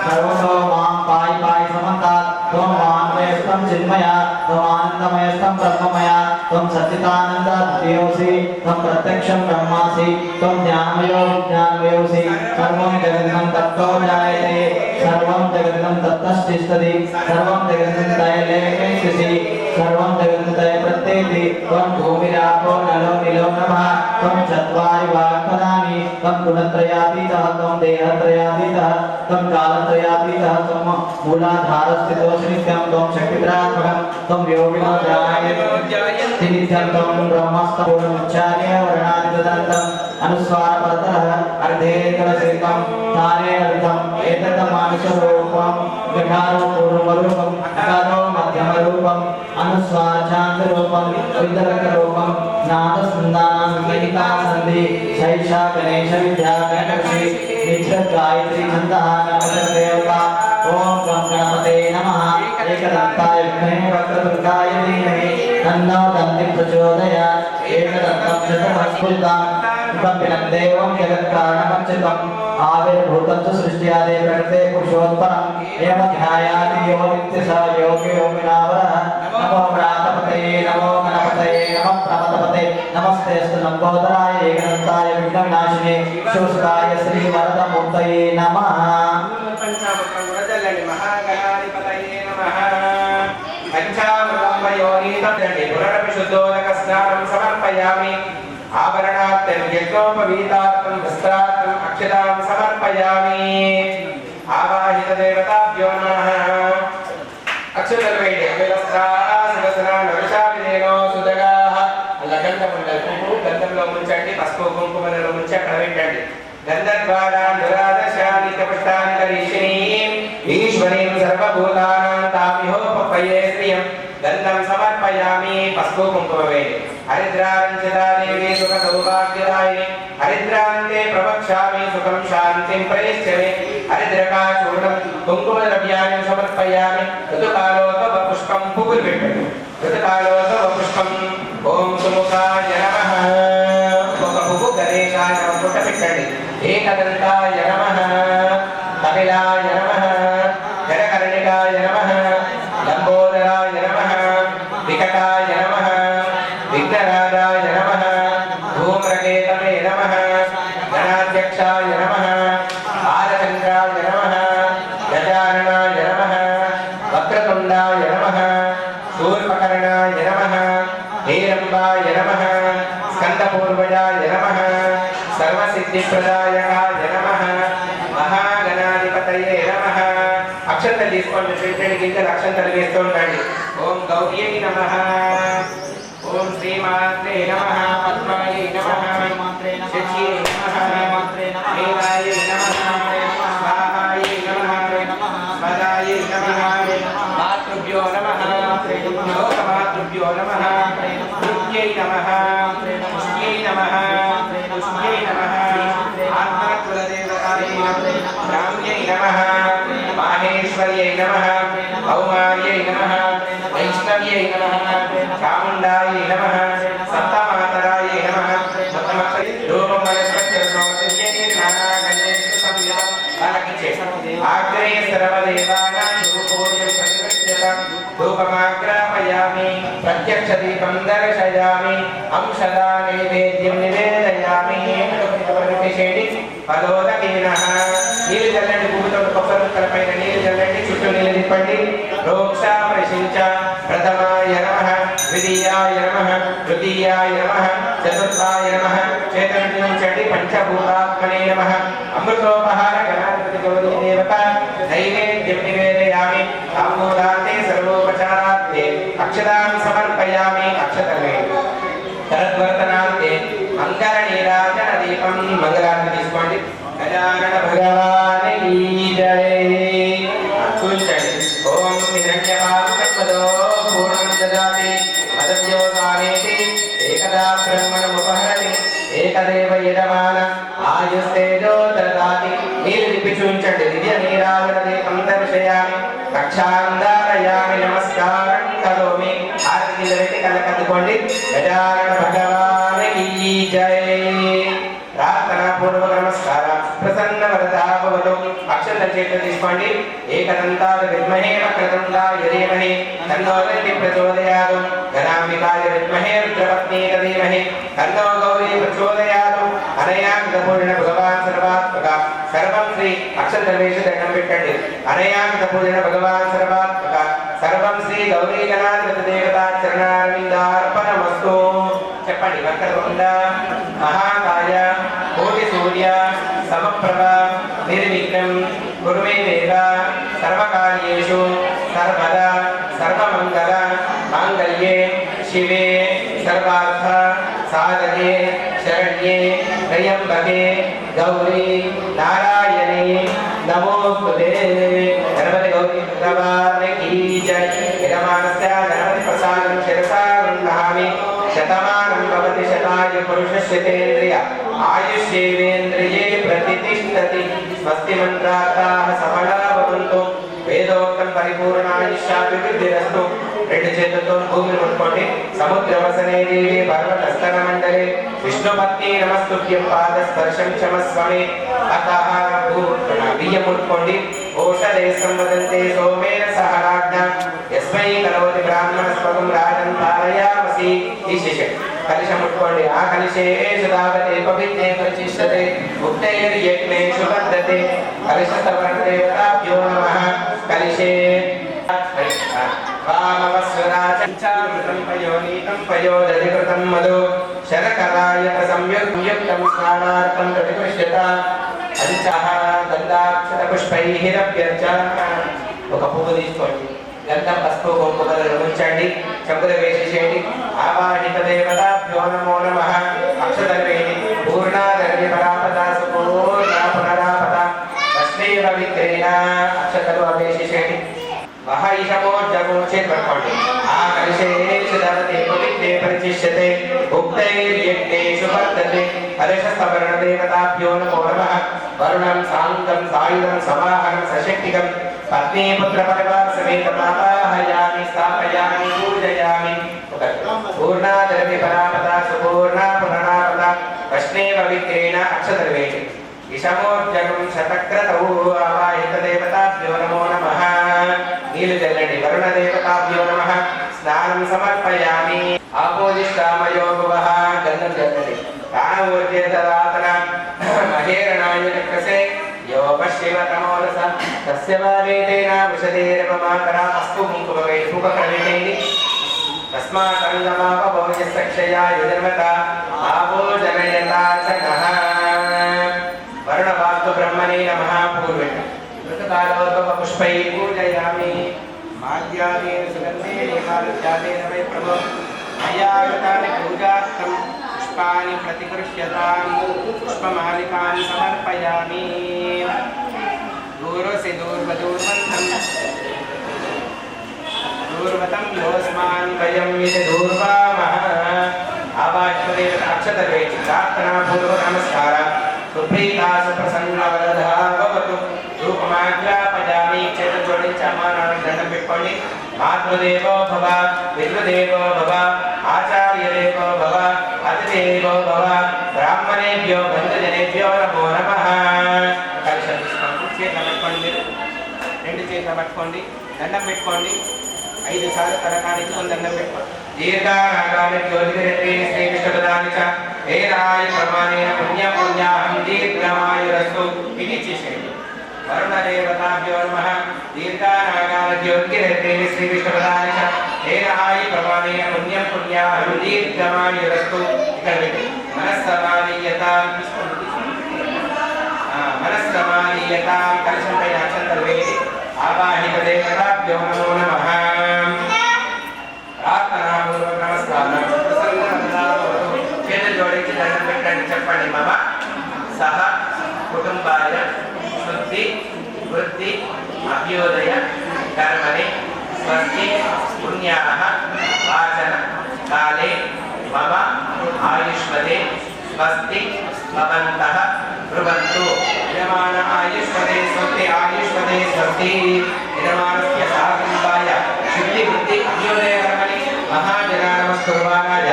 सर्वतो मां पायि पायि समन्तात् त्वं मान्मयस्तं चिन्मया त्वमानन्दमयस्तं ब्रह्ममया त्वं सच्चिदानन्दमयोऽसि त्वं प्रत्यक्षं ब्रह्मासि त्वं ज्ञानमयो विज्ञानमयोऽसि सर्वं जगदिदं तत्तो जायते सर्वं जगदिदं तत्तस्तिष्ठति सर्वं जगदिदं तैलेकैस्यसि सर्वं जगदिदं तैप्रत्येति त्वं भूमिरापो नलो निलो नभः त्वं चत्वारि वाक्पदानि त्वं गुणत्रयातीतः त्वं देहत्रयातीतः त्वं कालत्रयातीतः त्वं मूलाधारस्थितोऽसि नित्यं त्वं शक्तित्रात्मकं त्वं योगिनो ध्यायन्ति नित्यं त्वं ब्रह्मस्तपूर्णमुच्चार्य वर्णादितदन्तम् अनुस्वारपरतरः अर्धेकलसितं तारेणविधम् एतत् मानसरूपं गठारो पूर्वरूपम् अकारो मध्यमरूपम् अनुस्वारचान्द्ररूपं वितरकरूपं नादसन्दानं गणितासन्धि शैषा गणेश विद्या गणपति नित्य गायत्री छन्दः गणपतिर्देवता ओम गणपते नमः एकदन्ताय विद्महे वक्रतुण्डाय धीमहि तन्नो दन्तिः प्रचोदयात् एकदन्तं चतुर्हस्फुलितं कपिलं देवं जगत्कारणमच्युतम् आविर्भूतं च सृष्ट्यादे प्रकृते पुरुषोत्परम् एव ध्यायाति यो नित्यः योगे योगिनावरः नमो व्रातपतये नमो गणपतये नमः प्रमदपते नमस्तेऽस्तु लम्बोदराय एकदन्ताय विघ्नविनाशिने शिवसुताय श्रीवरदमूर्तये नमः महागणाधिपतये नमः पंचामृतमयोनीतं पुनरपिशुद्धोदकस्नानं समर्पयामि आभरणार्थं यज्ञोपवीतार्थं वस्त्रार्थं अक्षतां समर्पयामि आवाहितदेवताभ्यो नमः अक्षतर्वेण्य विवस्त्रासुरसनानवशाभिदेनो सुजगाः लगन्धमुण्डलपुः गन्धंలో ముంచండి పసుపు కుంకుమలలో ముంచి అక్కడ పెట్టండి गन्धद्वारां दुरादशानित्यपुष्टान्तरीषिणीं ईश्वरीं सर्वभूतानां तामिहोपपये श्रियं गन्धं समर्पयामि पस्पु कुङ्कुमवे हरिद्रारञ्जिता देवी सुखसौभाग्यदायिनी हरिद्रान्ते प्रवक्ष्यामि सुखं शान्तिं प्रयच्छमे हरिद्रकाचूर्णं कुङ्कुमद्रव्याणि समर्पयामि ऋतुकालोत्सव पुष्पं पुगुल्पेट्टु ऋतुकालोत्सव पुष्पं ॐ सुमुखाय नमः पुगु गणेशाय नमः पुटपिट्टडि एकदन्ताय नमः कपिलाय नमः जलकर्णिकाय नमः लंबोदराय नमः विकटाय नमः विघ्नराजाय नमः धूम्रकेतवे नमः गणाध्यक्षाय नमः बालचन्द्राय नमः गजाननाय नमः वक्रतुण्डाय नमः शूर्पकर्णाय नमः हेरम्बाय नमः स्कन्दपूर्वजाय नमः सर्वसिद्धिप्रदायकाय नमः महागणाधिपतये नमः अक्षंतలు తీసుకోండి శ్రీకృష్ణుడి గింజలు అక్షంతలు వేస్తూ ఉండండి ఓం గౌర్యై నమః ఓం శ్రీమాత్రే నమః పద్మాయై నమః శక్తియై నమః దేవాయై నమః స్వాహాయై నమః స్వదాయై నమః మాతృభ్యో నమః లోకమాతృభ్యో నమః నృత్యై నమః పుష్ట్యై నమః పుష్ట్యై నమః ఆత్మకులదేవతాయై నమః రామ్యై నమః माहेश्वर्यै नमः कौमार्यै नमः वैष्णव्यै नमः चामुण्डायै नमः सप्तमातरायै नमः रूपं आग्रे सर्वदेवानां रूपोऽयं प्रतिपश्यतां धूपमाग्रापयामि प्रत्यक्षदीपं दर्शयामि अंशदा नैवेद्यं निवेदयामि पदोदकेनः నీళ్ళు చల్లండి భూమితో కొబ్బరి ముక్కల పైన నీళ్ళు చల్లండి చుట్టూ నీళ్ళు తిప్పండి. రోక్ష ప్రశంచ ప్రథమాయ నమః, ద్వితీయాయ నమః, తృతీయాయ నమః, చతుర్థాయ నమః. చేతులను ఉంచండి. పంచభూతాత్మనే నమః. అమృతోపహార గణాధిపతి గౌరీ దేవత నైవేద్యం నివేదయామి. తాంబూలాంతే సర్వోపచారాంతే అక్షతాన్ సమర్పయామి. అక్షతమే తద్వర్తనాంతే మంగళ నీరాజన దీపం. మంగళారతి తీసుకోండి. గజానన భగవానికి జై. కూర్చోండి. ఓం హిరణ్యపాత్రపదో పూర్ణం దదాతి మదవ్యోగానేతి ఏకదా బ్రహ్మణముపహరతి ఏకదేవ యజమాన ఆయుస్తేజో దదాతి. నీరు తిప్పి చూపించండి. దివ్య నీరాజన దీపం దర్శయామి. కక్షాంధారయామి. నమస్కారం కరోమి. ఆరతి కింద పెట్టి కళ్ళకద్దుకోండి. గజానన భగవానికి జై. ప్రార్థనా పూర్వక నమస్కార. ప్రసన్న వరదా భవతు. అక్షర చేతులు తీసుకోండి. ఏకదంతాయ విద్మహే వక్రతుండాయ ధీమహి తన్నో దంతి ప్రచోదయాతు. గణాంబికాయ విద్మహే రుద్రపత్నీక ధీమహి తన్నో గౌరీ ప్రచోదయాతు. అనయాంతపూర్ణ భగవాన్ సర్వాత్మక సర్వం శ్రీ. అక్షర దర్వేష దండం పెట్టండి. అనయాంతపూర్ణ భగవాన్ సర్వాత్మక సర్వం శ్రీ గౌరీ గణాధిపతి దేవతా చరణారవిందార్పణమస్తు. చెప్పండి. వక్రతుండ మహాకాయ కోటి సూర్య సమప్రభ నిర్విఘ్నం కురు మే దేవ సర్వకార్యేషు సర్వదా సర్వమంగళ మాంగళ్యే శివే సర్వార్థ సాధకే శరణ్యే త్రయంబకే గౌరీ నారాయణే నమోస్తుతే. గణపతి గౌరీ భగవానికి జై. యజమానస్య గణపతి ప్రసాదం శిరసా గృహ్ణామి. శతమానం భవతి శతాయ పురుషస్యేంద్రియ ఆయుష్యేంద్రియే ప్రతిష్టతి. స్వస్తి మంత్రార్థాః సఫలా భవంతు. వేదోక్తం పరిపూర్ణాయుష్యాభివృద్ధిరస్తు. రెండు చేతులతో భూమిని ముట్టుకోండి. సముద్రవసనే దేవి పర్వతస్తర మండలే విష్ణుపత్ని నమస్తుభ్యం పాదస్పర్శం క్షమస్వమే. అతః బియ్యం ముట్టుకోండి. ఓషధే సంవదంతే సోమేన సహ రాజ్ఞ యస్మై కరోతి బ్రాహ్మణస్వగం రాజం తారయామసి. తీసేసే కలశం ముట్టుకోండి. ఆ కలశే సుధావతే పవిత్రే ప్రతిష్టతే ముక్తైర్యజ్ఞేషు వర్ధతే. కలశస్తవర్దేవతాభ్యో నమః. కలశే వామవస్వరాచంచామృతం పయోనీతం పయోదధికృతం మధు శరకరాయత సంయుక్తం స్నానార్థం ప్రతిపృష్యత. పంచః గంధాక్షత పుష్పైరభ్యర్చ. ఒక పువ్వు తీసుకోండి. గంధం పసుపు కుంకుమలను ఉంచండి. చెంబులు వేసేసేయండి. ఆవాహిత దేవతాభ్యో నమో నమః. అక్షతలు వేయండి. పూర్ణాదర్వి పరాపద సుపూర్ణ పునరాపద తస్మేవ విక్రీణ. అక్షతలు వేసేసేయండి. మహైషమోర్జమోచేత్ పట్టుకోండి. ఆ కలశేషు దవతే పవిత్రే పరిచిష్యతే ఉక్తైర్యజ్ఞేషు వర్ధతే. కలశస్తవరణ దేవతాభ్యో నమో నమః. వరుణం సాంతం సాయుధం సమాహనం సశక్తికం పత్నీపుత్ర పరివార సమేతం ఆవాహయామి స్థాపయామి పూజయామి. పూర్ణాదర్వి పరాపద సుపూర్ణ పునరాపద తస్మేవ విక్రీణ. అక్షతలు వేయండి. విషమోర్జగం శతక్రతౌ ఆవాహిత దేవతాభ్యో నమో నమః. నీళ్లు చల్లండి. వరుణ దేవతాభ్యో నమః. స్నానం సమర్పయామి. ఆపోజిష్టామయో భువః. గంధం చల్లండి. ప్రాణమూర్తే దదాతన మహేరణాయ చక్రసే యో పశ్చిమ తమోరస తస్య వావేతేన వృషదేరమమాతర. పసుపు కుంకుమ వేసి ఉపక్రమేయండి. తస్మాతంగమాపభోజసక్షయా యుజన్మత ఆపోజనయతా చ నః. వరుణవాస్తు బ్రహ్మణే నమః. పూర్వే మృతకాలోద్భవ పుష్పై పూజయామి. మాధ్యాదేన సుగంధేన మారుత్యాదేన వై ప్రభో మయాగతాని పూజార్థం పుష్పాని ప్రతిగృహ్యతాం. పుష్పమాలికాని సమర్పయామి. దూరసి దూర్వదూర్వంతం దూర్వతం యోస్మాన్ వయం ఇది దూర్వామః. ఆవాహిత అక్షతలు వేసి ప్రార్థనా పూర్వక నమస్కార. సుప్రీతా సుప్రసన్న వరదా భవతు. రూపమాజ్ఞాపయామి. చేతులు జోడించి అమ్మా నాన్న దండం పెట్టుకోండి. మాతృదేవో భవ పితృదేవో భవ ఆచార్యదేవో భవ అతిథిదేవో భవ బ్రాహ్మణేభ్యో బంధుజనేభ్యో నమో నమః. కలశం తీసుకోండి. చేతులు పట్టుకోండి. మీరు రెండు చేతులు పట్టుకోండి. దండం పెట్టుకోండి. 5 సార్లు తలకానికి దండం పెట్టుకోండి. దీర్ఘానాగామి జ్యోతిరేణ శ్రీకృష్ణపదాని చ వేదాయ ప్రమాణేన పుణ్యపుణ్యాహం దీర్ఘమాయురస్తు. ఇది చేసేయండి. వరుణ దేవతాభ్యో నమః. దీర్ఘానాగారజ్యోతిరేణ శ్రీవిష్ణుపదాయ తేన ఆయి ప్రమాణేన పుణ్యం పుణ్యాహం దీర్ఘమాయురస్తు. ఇక్కడ పెట్టి మనస్సమానీయతాం కలశంపై అక్షంతలు వేసి ఆవాహిత దేవతాభ్యో నమో నమః. ప్రార్థనాపూర్వక నమస్కారం. చేతులు జోడించి దండం పెట్టండి. చెప్పండి. మమ సహ కుటుంబాయ శుద్ధి వృద్ధి అభ్యోదయ కర్మణి స్వస్తి పుణ్యాః వాచన కాలే మమ ఆయుష్మతే స్వస్తి భవంతః బ్రువంతు. యజమాన ఆయుష్మతే స్వస్తి ఆయుష్మతే స్వస్తి. యజమానస్య సహకుటుంబాయ శుద్ధి వృద్ధి అభ్యోదయ కర్మణి మహాజనానమస్కుర్వాణాయ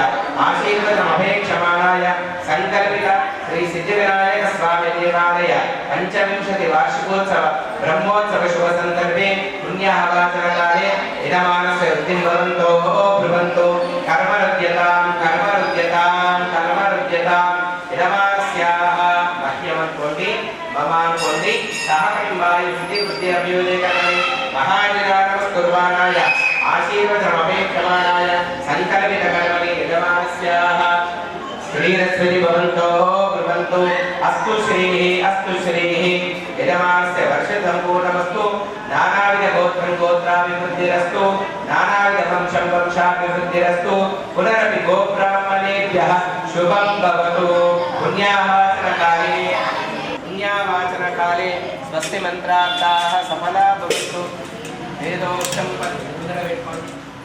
ఆశీర్వదమభేక్షమాణాయ సంకల్పిత శ్రీ సిద్ధివినాయక స్వామి దేవాలయ పంచవింశతి వార్షికోత్సవ బ్రహ్మోత్సవ శుభ సందర్భే పుణ్యాహవాచనకాలే యజమానస్య వృద్ధిం భవంతో బ్రువంతో. కర్మరుద్యతాం కర్మరుద్యతాం కర్మరుద్యతాం. యజమానస్యాః మహ్యం అనుకోండి, మమ అనుకోండి. సహకుటుంబాయ శుద్ధి వృద్ధి అభ్యుదయ కర్మణి మహాజనానమస్కుర్వాణాయ ఆశీర్వదమభేక్షమాణాయ సంకల్పిత కర్మణి యజమానస్యాః శ్రీరస్వతి భవంతో బ్రువంతో. అస్తు శ్రీః అస్తు శ్రీః. యజమానస్య వర్ష సంపూర్ణమస్తు. నానావిధ గోత్రం గోత్రాభివృద్ధిరస్తు. నానావిధ వంశం వంశాభివృద్ధిరస్తు. పునరపి గోబ్రాహ్మణేభ్యః శుభం భవతు. పుణ్యావాచనకాలే స్వస్తి మంత్రార్థాః సఫలా భవంతు. వేదోక్షం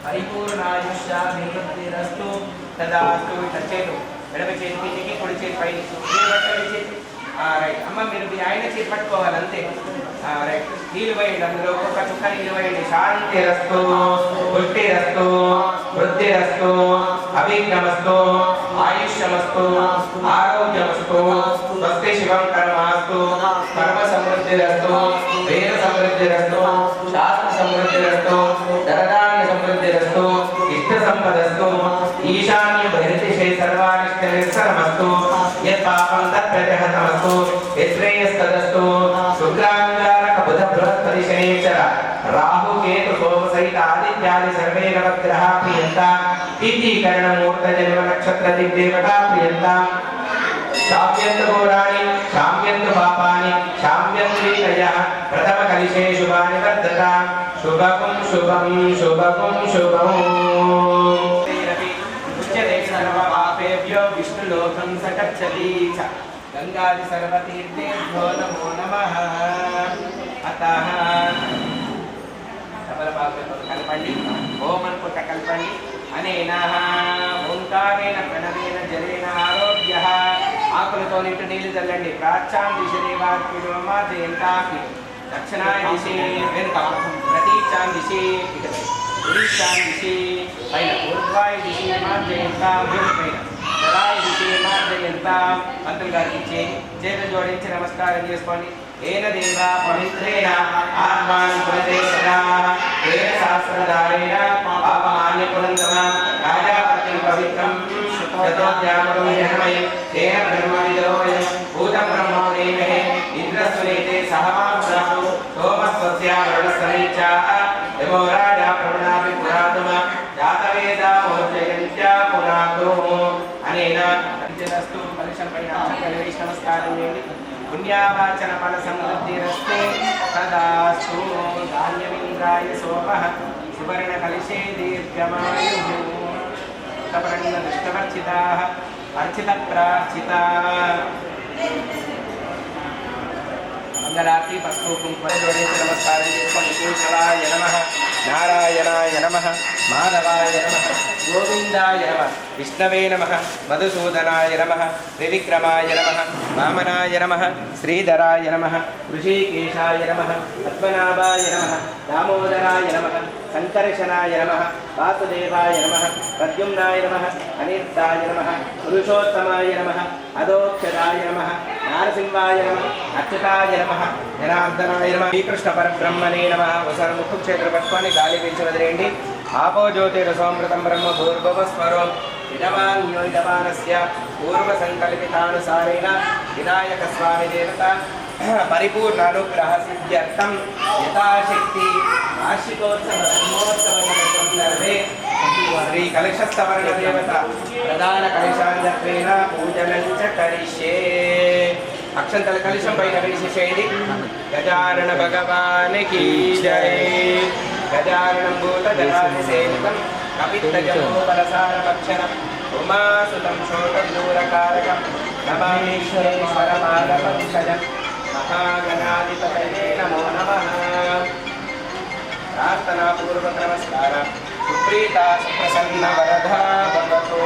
పరిపూర్ణాయుష్యాభివృద్ధిరస్తు తదాస్తు. ఇట్లా చేతు ఎడమ చేతికి చెక్కి కుడి చేతి పైన రైట్. అమ్మ మీరు మీ ఆయన చేతి పట్టుకోవాలి అంతే. రైట్. నీళ్ళు వేయండి, అందులో ఒక్కొక్క చుక్క నీళ్ళు వేయండి. శాంతిరస్తు పుష్టిరస్తు వృద్ధిరస్తు అభిజ్ఞమస్తు ఆయుష్యమస్తు ఆరోగ్యమస్తు. స్వస్తి శివం కర్మాస్తు. కర్మ సమృద్ధిరస్తు వేద సమృద్ధిరస్తు శాస్త్ర సమృద్ధిరస్తు ధనధాన్య సమృద్ధిరస్తు ఇష్ట సంపదస్తు. ఈశాన్య బహిర్దిశే సర్వానిష్ట నిస్సరమస్తు. యత్ పాపం తత్ ప్రజహతమస్తు. యశ్రేయస్తదస్తు. శుక్రాంగారక బుధ బృహస్పతి శనీశ్వర రాహు కేతు సోమ సహిత ఆదిత్యాది సర్వే నవగ్రహ ప్రియంత. తిథికరణ ముహూర్త జన్మ నక్షత్ర దిగ్దేవతా ప్రియంత. శామ్యంతు ఘోరాణి శామ్యంతు పాపాని శామ్యంతు వినయః. ప్రథమ కలిశే శుభాని వర్ధతాం. శుభకం శుభం శుభకం శుభం. ఉచ్యతే సర్వపాపేభ్యో విష్ణులోకం సగచ్చతి చ. గంగాది సర్వతీర్థేభ్యో నమో నమః. అతః సఫలపాపతో కలపండి. ఓం అనుకుంట కలపండి. అనేన ఓంకారేణ ప్రణవేన జలేన ఆరోగ్య. ఆకులతో నింటు నీళ్లు చల్లండి. ప్రాచ్యాం దిశ దేవాత్మ జయంతాపి. దక్షిణాయ దిశే వెనుక ప్రతీచాం దిశే ఉడీచాం దిశే పైన పూర్వాయ దిశే మార్జయంతాం పైన జలాయ దిశే మార్జయంతాం. మంత్రులు గారికి ఇచ్చే చేతులు జోడించి నమస్కారం చేసుకోండి. ఏన దేవా పవిత్రేణ ఆత్మానం పురతే సదా. ఏన శాస్త్రధారేణ పాపమాన్య పురంతమ. రాజాపతిం పవిత్రం శుద్ధోద్యామకం జనమయం. తేన బ్రహ్మవిదోయం భూతం బ్రహ్మోదేమహే. ఇంద్రస్వనేతే సహమాప్రాసు సోమస్వస్యా వరుణస్వనేచా. యమో రాజా ప్రవణాపి పురాతమ. జాతవేదా మోర్జయంత్యా పురాతో. అనేన విద్యరస్తు. కలశంపై నమస్కారం చేయండి. పుణ్యావాచన ఫల సమృద్ధిరస్తు తదాస్తు. ధాన్యమింద్రాయ సోమః సువర్ణ కలిశే దీర్ఘమాయుః. సపరంగ దృష్టవర్చితాః అర్చిత ప్రార్చితాః. మంగళారతి పసుపు కుంకుమ జోడించి నమస్కారం చేసుకోండి. కేశవాయ నమః నారాయణాయ నమః మాధవాయ నమః గోవిందాయ నమః విష్ణవే నమః మధుసూదనాయ నమః త్రివిక్రమాయ నమః వామనాయ నమః శ్రీధరాయ నమః ఋషికేశాయ నమః పద్మనాభాయ నమః దామోదరాయ నమః సంకర్షణాయ నమః వాసుదేవాయ నమః ప్రద్యుమ్నాయ నమః అనిర్దాయ నమః పురుషోత్తమాయ నమః అదోక్షరాయ నమః నారసింహాయ నమః అచ్యుతాయ నమః జనార్దనాయ నమః. శ్రీకృష్ణ పరబ్రహ్మణే నమః. ఒకసారి ముక్కు క్షేత్ర పట్టుకొని గాలి పీల్చి వదిలేయండి. ఆపో జ్యోతిరసోమృతం బ్రహ్మ భూర్భువస్వరం. ఇదమాన్యో ఇదమానస్య పూర్వ సంకల్పితానుసారేణ వినాయక స్వామి దేవత పరిపూర్ణానుగ్రహ సిద్ధ్యర్థం యథాశక్తి వార్షికోత్సవ సందర్భే శ్రీ కలశస్థవర్ణ దేవత ప్రధాన కలశాంజత్వేన పూజనం చ కరిష్యే. అక్షంతల కలశం పైన వేసేసేది. గజానన భగవానికి జై. గజాననం భూత గణాది సేవితం కపిత్తజంబూఫలసార భక్షణం ఉమాసుతం శోకదూరకారకం నమామీశ్వరేశ్వర పాదపంకజం మహాగణాధిపతయే నమో నమః. ప్రార్థనాపూర్వక నమస్కారం. సుప్రీతా సుప్రసన్న వరదా భవతు.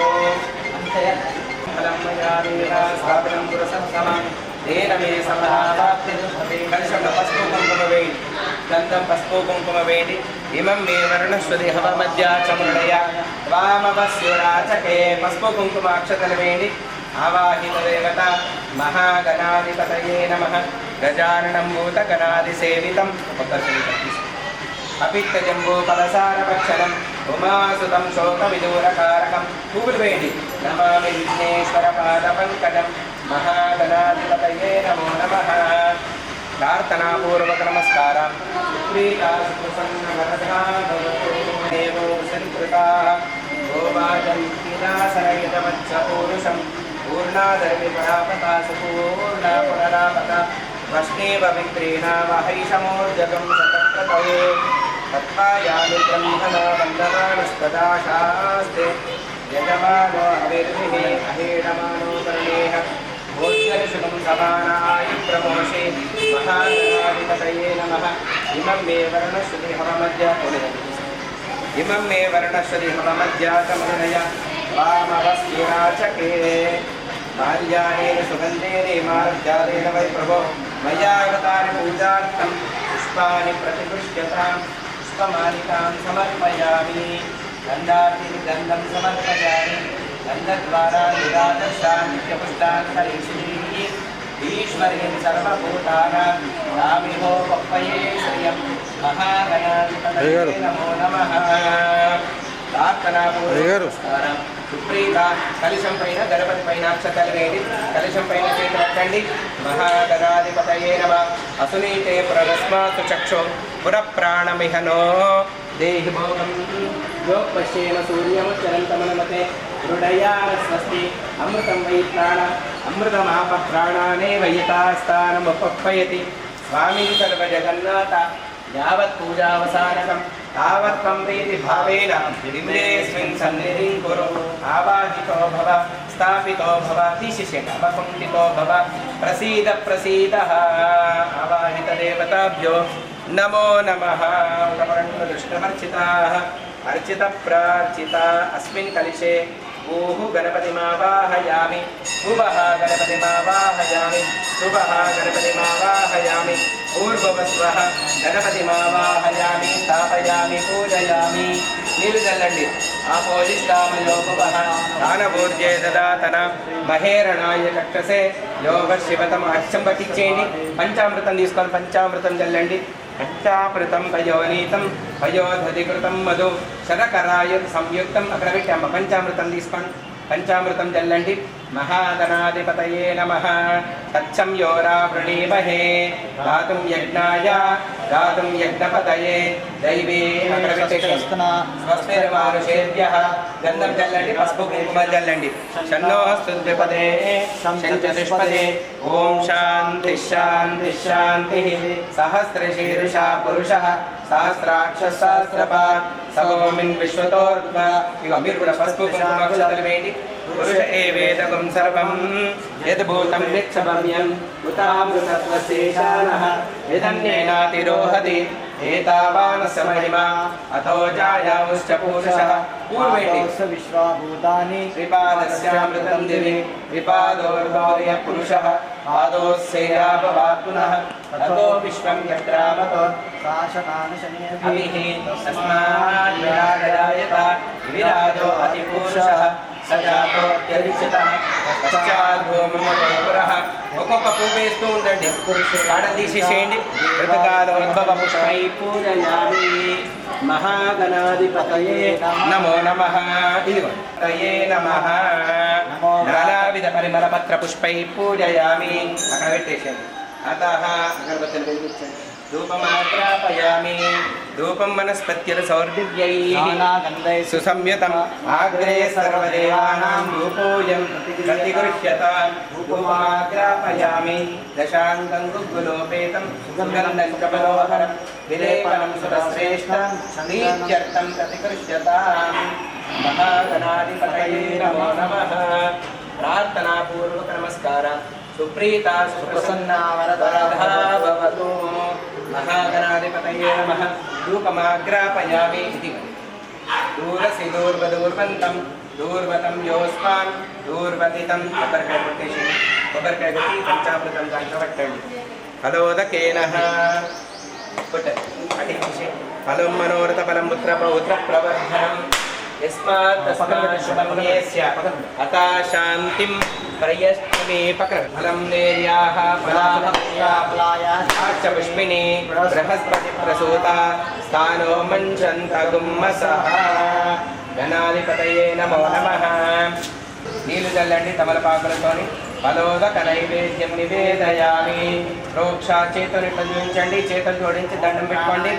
ఫలం మయా దేవా స్థాపనం పురసత్తమం తేన మే సమహావాప్తిర్భవతి. కలశంలో పసుపు కుంకుమ వేడి, గంధం పసుపు కుంకుమ వేడి. ఇమం మే వర్ణస్వతి హవమధ్యాచమృడయ వామవస్యురాచకే. పసుపు కుంకుమ అక్షతలు వేడి. ఆవాహిత దేవత మహాగణాధిపతయే నమః. గజాననం భూత గణాది సేవితం. అపిత్తజంబూఫలసార భక్షణం ఉమాసుతం శోక విదూరకారకం. పువ్వులు వేడి. నమామి విఘ్నేశ్వర పాద పంకజం మహాగణాధిపతయే నమో నమః. ప్రార్థనాపూర్వక నమస్కారం. సుప్రీతా సుప్రసన్న వరదా భవతు. దేవో సంకృతా గోవాజం కిరాసరయుతమచ్చ పూరుషం పూర్ణాదర్మి పరాపతాసు పూర్ణ పునరాపత వష్ణేవ విక్రీణామహైషమోర్జగం సతప్రతయే తత్వాయామి బ్రహ్మణ వందమానస్తదాశాస్తే యజమానో అవిర్భిః అహేడమానో కర్ణేః భోజ్యశుభం సమానాయ ప్రమోషే మహాగణాధిపతయే నమః. ఇమం మే వర్ణశ్రుతి హవమధ్యాతమృణయ వామవస్యురాచకే. మాల్యానేన సుగంధేన మార్జాలేన వై ప్రభో మయాగతాని పూజార్థం పుష్పాని ప్రతిపుష్యతాం పుష్పమాలికాం సమర్పయామి. గంధార్తిని గంధం సమర్పయామి. గంధద్వారా నిరాదర్శాన్ నిత్యపుష్టాన్ కరిష్యే. ఈశ్వరీం సర్వభూతానాం రామిహో పప్పయే శ్రియం మహాగణాధిపతయే నమో నమః. ప్రార్థనాపూర్వకం. సుప్రీత కలశం పైన గణపతి పైన అక్షతలు వేడి. కలశం పైన చేతి పెట్టండి. మహాగణాధిపతయే నమః. అసునీతే పురస్మాతు చక్షో పురప్రాణమిహనో దేహి భోగం యోపశ్యేమ సూర్యముచ్చరంతమనమతే హృదయాన స్వస్తి. అమృతం వై ప్రాణ అమృతమాప ప్రాణానే వయ్యతాస్థానముపప్పయతి. స్వామి సర్వజగన్నాథ యావత్ పూజావసానకం తావత్ త్వం ప్రీతి భావేన ఇంద్రేస్మిన్ సన్నిధిం కురు. ఆవాహితో భవ స్థాపితో భవ తిశిషేణ అవకుంఠితో భవ ప్రసీద ప్రసీదః. ఆవాహిత దేవతాభ్యో నమో నమః. దృష్టమర్చితాః అర్చిత ప్రార్చిత అస్మిన్ కలిశే ఊహు గణపతిమావాహయామి. భువః గణపతిమావాహయామి. శుభః గణపతిమావాహయామి. పూర్వవస్వః గణపతిమావాహయామి. స్థాపయామి పూజయామి. నీరు చల్లండి. ఆపోజిస్తామయో భువః దానభూర్జే దదాతన మహేరణాయ కక్షసే యోగ శివతం. అక్షం పట్టించేయండి. పంచామృతం తీసుకొని పంచామృతం చల్లండి. పంచామృతం పయోనీతం పయోధధికృతం మధు శరకరాయ సంయుక్తం. అక్కడ పెట్టామ్మ పంచామృతం తీసుకోండి. పంచామృతం చల్లండి. మహాగణాధిపతయే నమః. తచ్చం యోరా వృణీమహే గాతుం యజ్ఞాయ గాతుం యజ్ఞపతయే దైవే. అక్కడ పెట్టేసేయండి. స్వస్తిర్మానుషేభ్యః. గంధం చల్లండి. పసుపు కుంకుమ చల్లండి. షణ్ణోస్తుద్విపదే శంచతుష్పదే. ఓం శాంతి శాంతి శాంతి. సహస్రశీర్షా పురుషః సహస్రాక్ష సహస్రపాద్ సవోమిన్ విశ్వతోర్ధ్వ. ఇక మీరు కూడా పసుపు కుంకుమ అక్షతలు వేయండి. పురుష ఏవేదకం సర్వం యద్భూతం యచ్చభవ్యం ఉతామృతత్వశేషానః యదన్యేనాతిరోహతి ఏతావానస్య మహిమా అథో జాయాముశ్చ పూరుషః. పూర్వేటి
విశ్వాభూతాని
త్రిపాదస్యామృతం దివి త్రిపాదోర్గౌర్య పురుషః పాదోస్సేయాభవాత్ పునః తతో విశ్వం యత్రామతో
శాసనాని శనియే
అభిః తస్మాత్ విరాజాయత విరాజో అతిపూరుషః సజాతోత్యరిచితః పశ్చాద్భూమిమపురః. ఒక్కొక్క పువ్వు వేస్తూ ఉండండి. కాడ తీసేసేయండి. ఋతుకాలోద్భవ పుష్పై పూజయామి. మహాగణాధిపతయే నమో నమః. ఇదిగో తయే నమః. నానావిధ పరిమళపత్ర పుష్పై పూజయామి. అక్కడ పెట్టేసేయండి. अतः अगरबत्तिल वेलिగించండి धूपमाग्रापयामि धूपं वनस्पत्यर्सौर्दिव्यैः सुसंयुतम् अग्रे सर्वदेवानां धूपोऽयं प्रतिगृह्यत धूपमाग्रापयामि दशाङ्गं गुग्गुलोपेतं सुगन्धं कमलोहरं विलेपनं सुरश्रेष्ठं प्रीत्यर्थं प्रतिगृह्यताम् महागणाधिपतये नमो नमः प्रार्थनापूर्वक नमस्कार सुप्रीता सुप्रसन्ना वरदा भवतु महागणाधिपतये नमः धूपमाग्रापयामि इति दूरसि दूर्वदूर्वन्तं दूर्वतं योऽस्मान् दूर्वतितं కొబ్బరికాయ కొట్టి పంచామృతం దాంట్లో పెట్టండి ఫలోదకేనః కొట్టండి ఫలం మనోరథ ఫలం పుత్ర పౌత్ర ప్రవర్ధనం यस्मात् तस्मात् शुभमन्यस्य अता शान्तिं प्रयच्छमे पकड़ फलं नेर्याः फलाभक्ष्याप्लायाश्च पुष्पिनी बृहस्पति प्रसूता स्थानो मञ्चन्तगुम्मसः गणाधिपतये नमो नमः నీళ్లు చల్లండి తమలపాకులతోని ఫలోదక నైవేద్యం నివేదయామి ప్రోక్షా చేతులు ఇట్లా చూపించండి చేతులు జోడించి దండం పెట్టుకోండి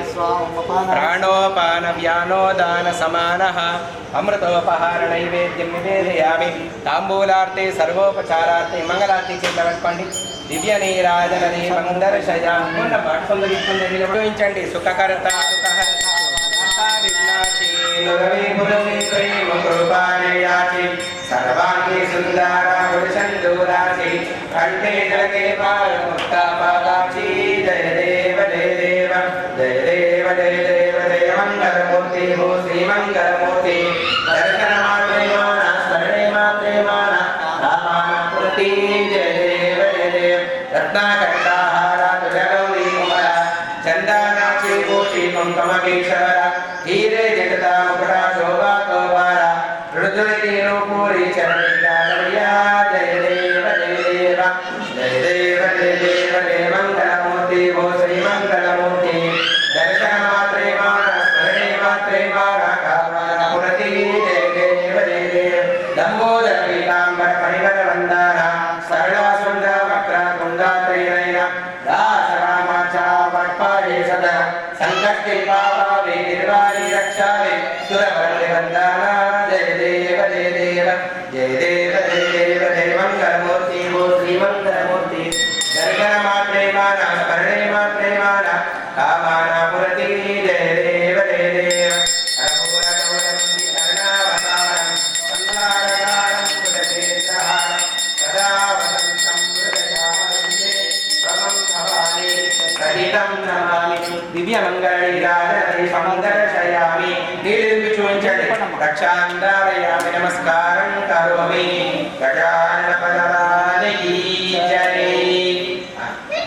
ప్రాణోపాన వ్యానోదాన సమానః అమృతోపహార నైవేద్యం నివేదయామి తాంబూలార్తే సర్వోపచారార్తే మంగళార్తి చేతులు పెట్టుకోండి దివ్య నీరాజన దీపం దర్శయామి చూపించండి సుఖకర్త सर्वांगी सुंदरा पुरुषंदूराची कंठे जलके पार मुक्ता पादाची जय देव जय देव जय देव जय देव जय मंगल मूर्ति हो श्री मंगल मूर्ति दर्शन मात्रे माना स्मरणे मात्रे माना रामानुति जय देव जय देव रत्नाकंठाहारा तुजगौरी कुमारा चंदनाची कोटि कुंकुमकेशरा हीरे जगता मुकुटा शोभा कौवारा रुद्रपूरी चरणिया जय देव जय देव जय देव जय देव जय मंगलमूर्ति वो श्री मंगलमूर्ति दर्शन मात्रे माना स्मरणे मात्रे माना कामनापुरति जय देव जय देव लंबोदर पीतांबर परिवर वंदना सरला सुंदर वक्र कुंदा त्रैनयन दास रामाचा वट्पाये सदा संकष्टि पावे निर्वाणी रक्षावे सुरवरदे वंदना जय देव जय देव जय देव जय देव जय मंगलमूर्ति वो श्री मंगलमूर्ति दर्शन मात्रे माना स्मरणे मात्रे माना कामनापुरति जय देव जय देव हरपूरनवरं शरणावतारं संसारकारं कुलशेषहारं सदा वसन्तं हृदयारम्भे त्वं भवानि सहितं नमामि दिव्यमङ्गलनीराजनदीपं दर्शयामि नीलिर्विचूञ्चति रक्षान्धारयामि नमस्कारं करोमि गजानन बलवानिकी जय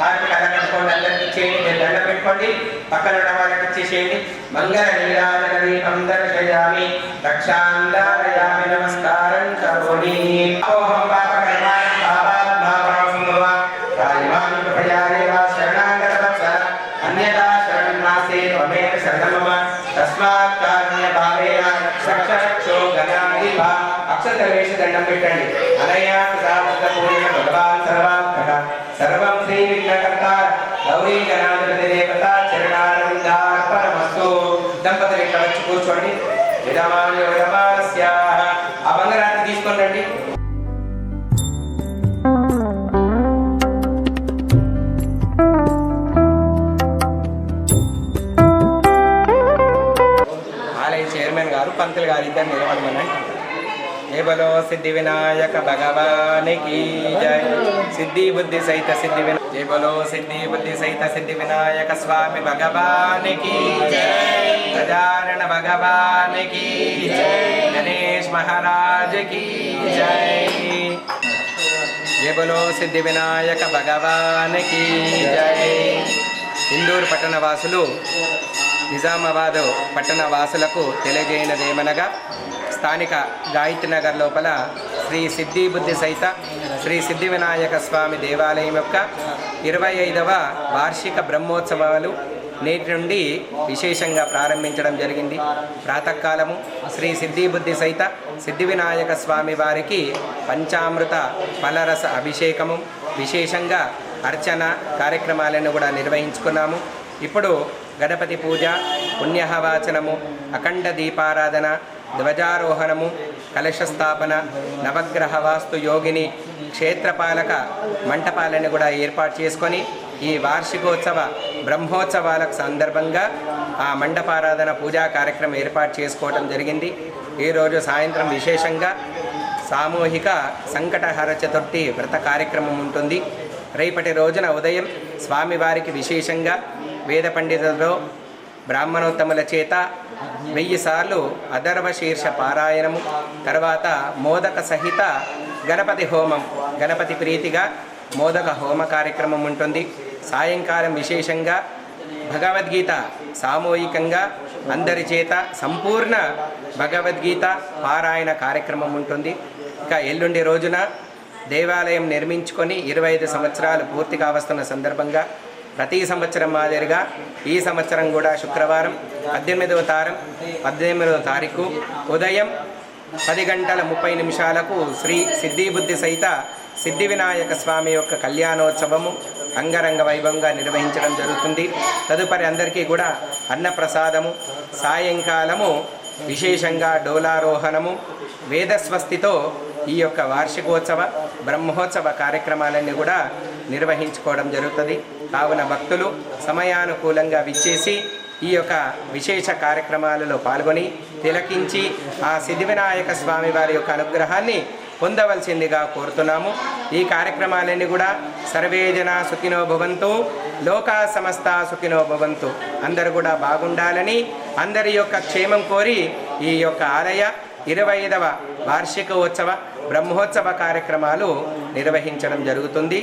హారతి కలగట్టుకోండి అందరికి ఇచ్చేయండి దండ పెట్టుకోండి పక్కన ఉన్న వాళ్ళకి ఇచ్చేసేయండి మంగళ నీరాజన దీపం దర్శయామి రక్షాంధారయామి నమస్కారం కరోమి ఓహం పాపకర్మాణం పాపాత్మాపరమసంభవ కాయమాం కృపయాదేవ శరణాగత వత్సల అన్యథా శరణం నాస్తే త్వమేవ శరణం మమ తస్మాత్ కారుణ్య భావేన రక్షరక్షో గణాధిప అక్షతవేష దండం పెట్టండి అనయా సామర్థ పూర్ణ భగవాన్ సర్వాత్మక सर्वं श्री विघ्नकर्ता गौरी गणाधिपति देवता चरणारविंदार्पणमस्तु దంపతులు ఇక్కడ వచ్చి కూర్చోండి విధమాన్య విధమానస్యాః ఆ బంగారాన్ని తీసుకొని రండి ఆలయ చైర్మన్ గారు పంతులు గారు ఇద్దరు నిలబడమనండి जय बोलो सिद्धि विनायक भगवान की जय सिद्धि बुद्धि सहित सिद्धि विनायक जय बोलो सिद्धि बुद्धि सहित सिद्धि विनायक स्वामी भगवान की जय गजानन भगवान की जय गणेश महाराज की जय जय बोलो सिद्धि विनायक भगवान की जय ఇందూరు పట్టణ వాసులు నిజామాబాద్ పట్టణ వాసులకు తెలియజేయనదేమనగా స్థానిక గాయత్రి నగర్ లోపల శ్రీ సిద్ధి బుద్ధి సహిత శ్రీ సిద్ధి వినాయక స్వామి దేవాలయం యొక్క 25వ వార్షిక బ్రహ్మోత్సవాలు నేటి నుండి విశేషంగా ప్రారంభించడం జరిగింది. ప్రాతకాలము శ్రీ సిద్ధి బుద్ధి సహిత సిద్ధి వినాయక స్వామి వారికి పంచామృత ఫలరస అభిషేకము, విశేషంగా అర్చన కార్యక్రమాలను కూడా నిర్వహించుకున్నాము. ఇప్పుడు గణపతి పూజ, పుణ్యహవాచనము, అఖండ దీపారాధన, ధ్వజారోహణము, కలశస్థాపన, నవగ్రహ వాస్తు యోగిని, క్షేత్రపాలక మంటపాలను కూడా ఏర్పాటు చేసుకొని ఈ వార్షికోత్సవ బ్రహ్మోత్సవాలకు సందర్భంగా ఆ మండపారాధన పూజా కార్యక్రమం ఏర్పాటు చేసుకోవడం జరిగింది. ఈరోజు సాయంత్రం విశేషంగా సామూహిక సంకటహర చతుర్థి వ్రత కార్యక్రమం ఉంటుంది. రేపటి రోజున ఉదయం స్వామివారికి విశేషంగా వేద పండితులలో బ్రాహ్మణోత్తముల చేత 1000 సార్లు అధర్వ శీర్ష పారాయణము, తర్వాత మోదక సహిత గణపతి హోమం, గణపతి ప్రీతిగా మోదక హోమ కార్యక్రమం ఉంటుంది. సాయంకాలం విశేషంగా భగవద్గీత సామూహికంగా అందరి చేత సంపూర్ణ భగవద్గీత పారాయణ కార్యక్రమం ఉంటుంది. ఇక ఎల్లుండి రోజున దేవాలయం నిర్మించుకొని 25 సంవత్సరాలు పూర్తిగా వస్తున్న సందర్భంగా ప్రతి సంవత్సరం మాదిరిగా ఈ సంవత్సరం కూడా శుక్రవారం 18వ తారీఖు ఉదయం 10:30 శ్రీ సిద్ధిబుద్ధి సహిత సిద్ధి వినాయక స్వామి యొక్క కళ్యాణోత్సవము అంగరంగ వైభవంగా నిర్వహించడం జరుగుతుంది. తదుపరి అందరికీ కూడా అన్నప్రసాదము, సాయంకాలము విశేషంగా డోలారోహణము, వేదస్వస్తితో ఈ యొక్క వార్షికోత్సవ బ్రహ్మోత్సవ కార్యక్రమాలన్నీ కూడా నిర్వహించుకోవడం జరుగుతుంది. కావున భక్తులు సమయానుకూలంగా విచ్చేసి ఈ యొక్క విశేష కార్యక్రమాలలో పాల్గొని తిలకించి ఆ సిద్ధి వినాయక స్వామి వారి యొక్క అనుగ్రహాన్ని పొందవలసిందిగా కోరుతున్నాము. ఈ కార్యక్రమాలన్నీ కూడా సర్వే జనా సుఖినో భవంతు, లోకా సమస్త సుఖినో భవంతు, అందరూ కూడా బాగుండాలని అందరి యొక్క క్షేమం కోరి ఈ యొక్క ఆలయ 25వ వార్షికోత్సవ బ్రహ్మోత్సవ కార్యక్రమాలు నిర్వహించడం జరుగుతుంది.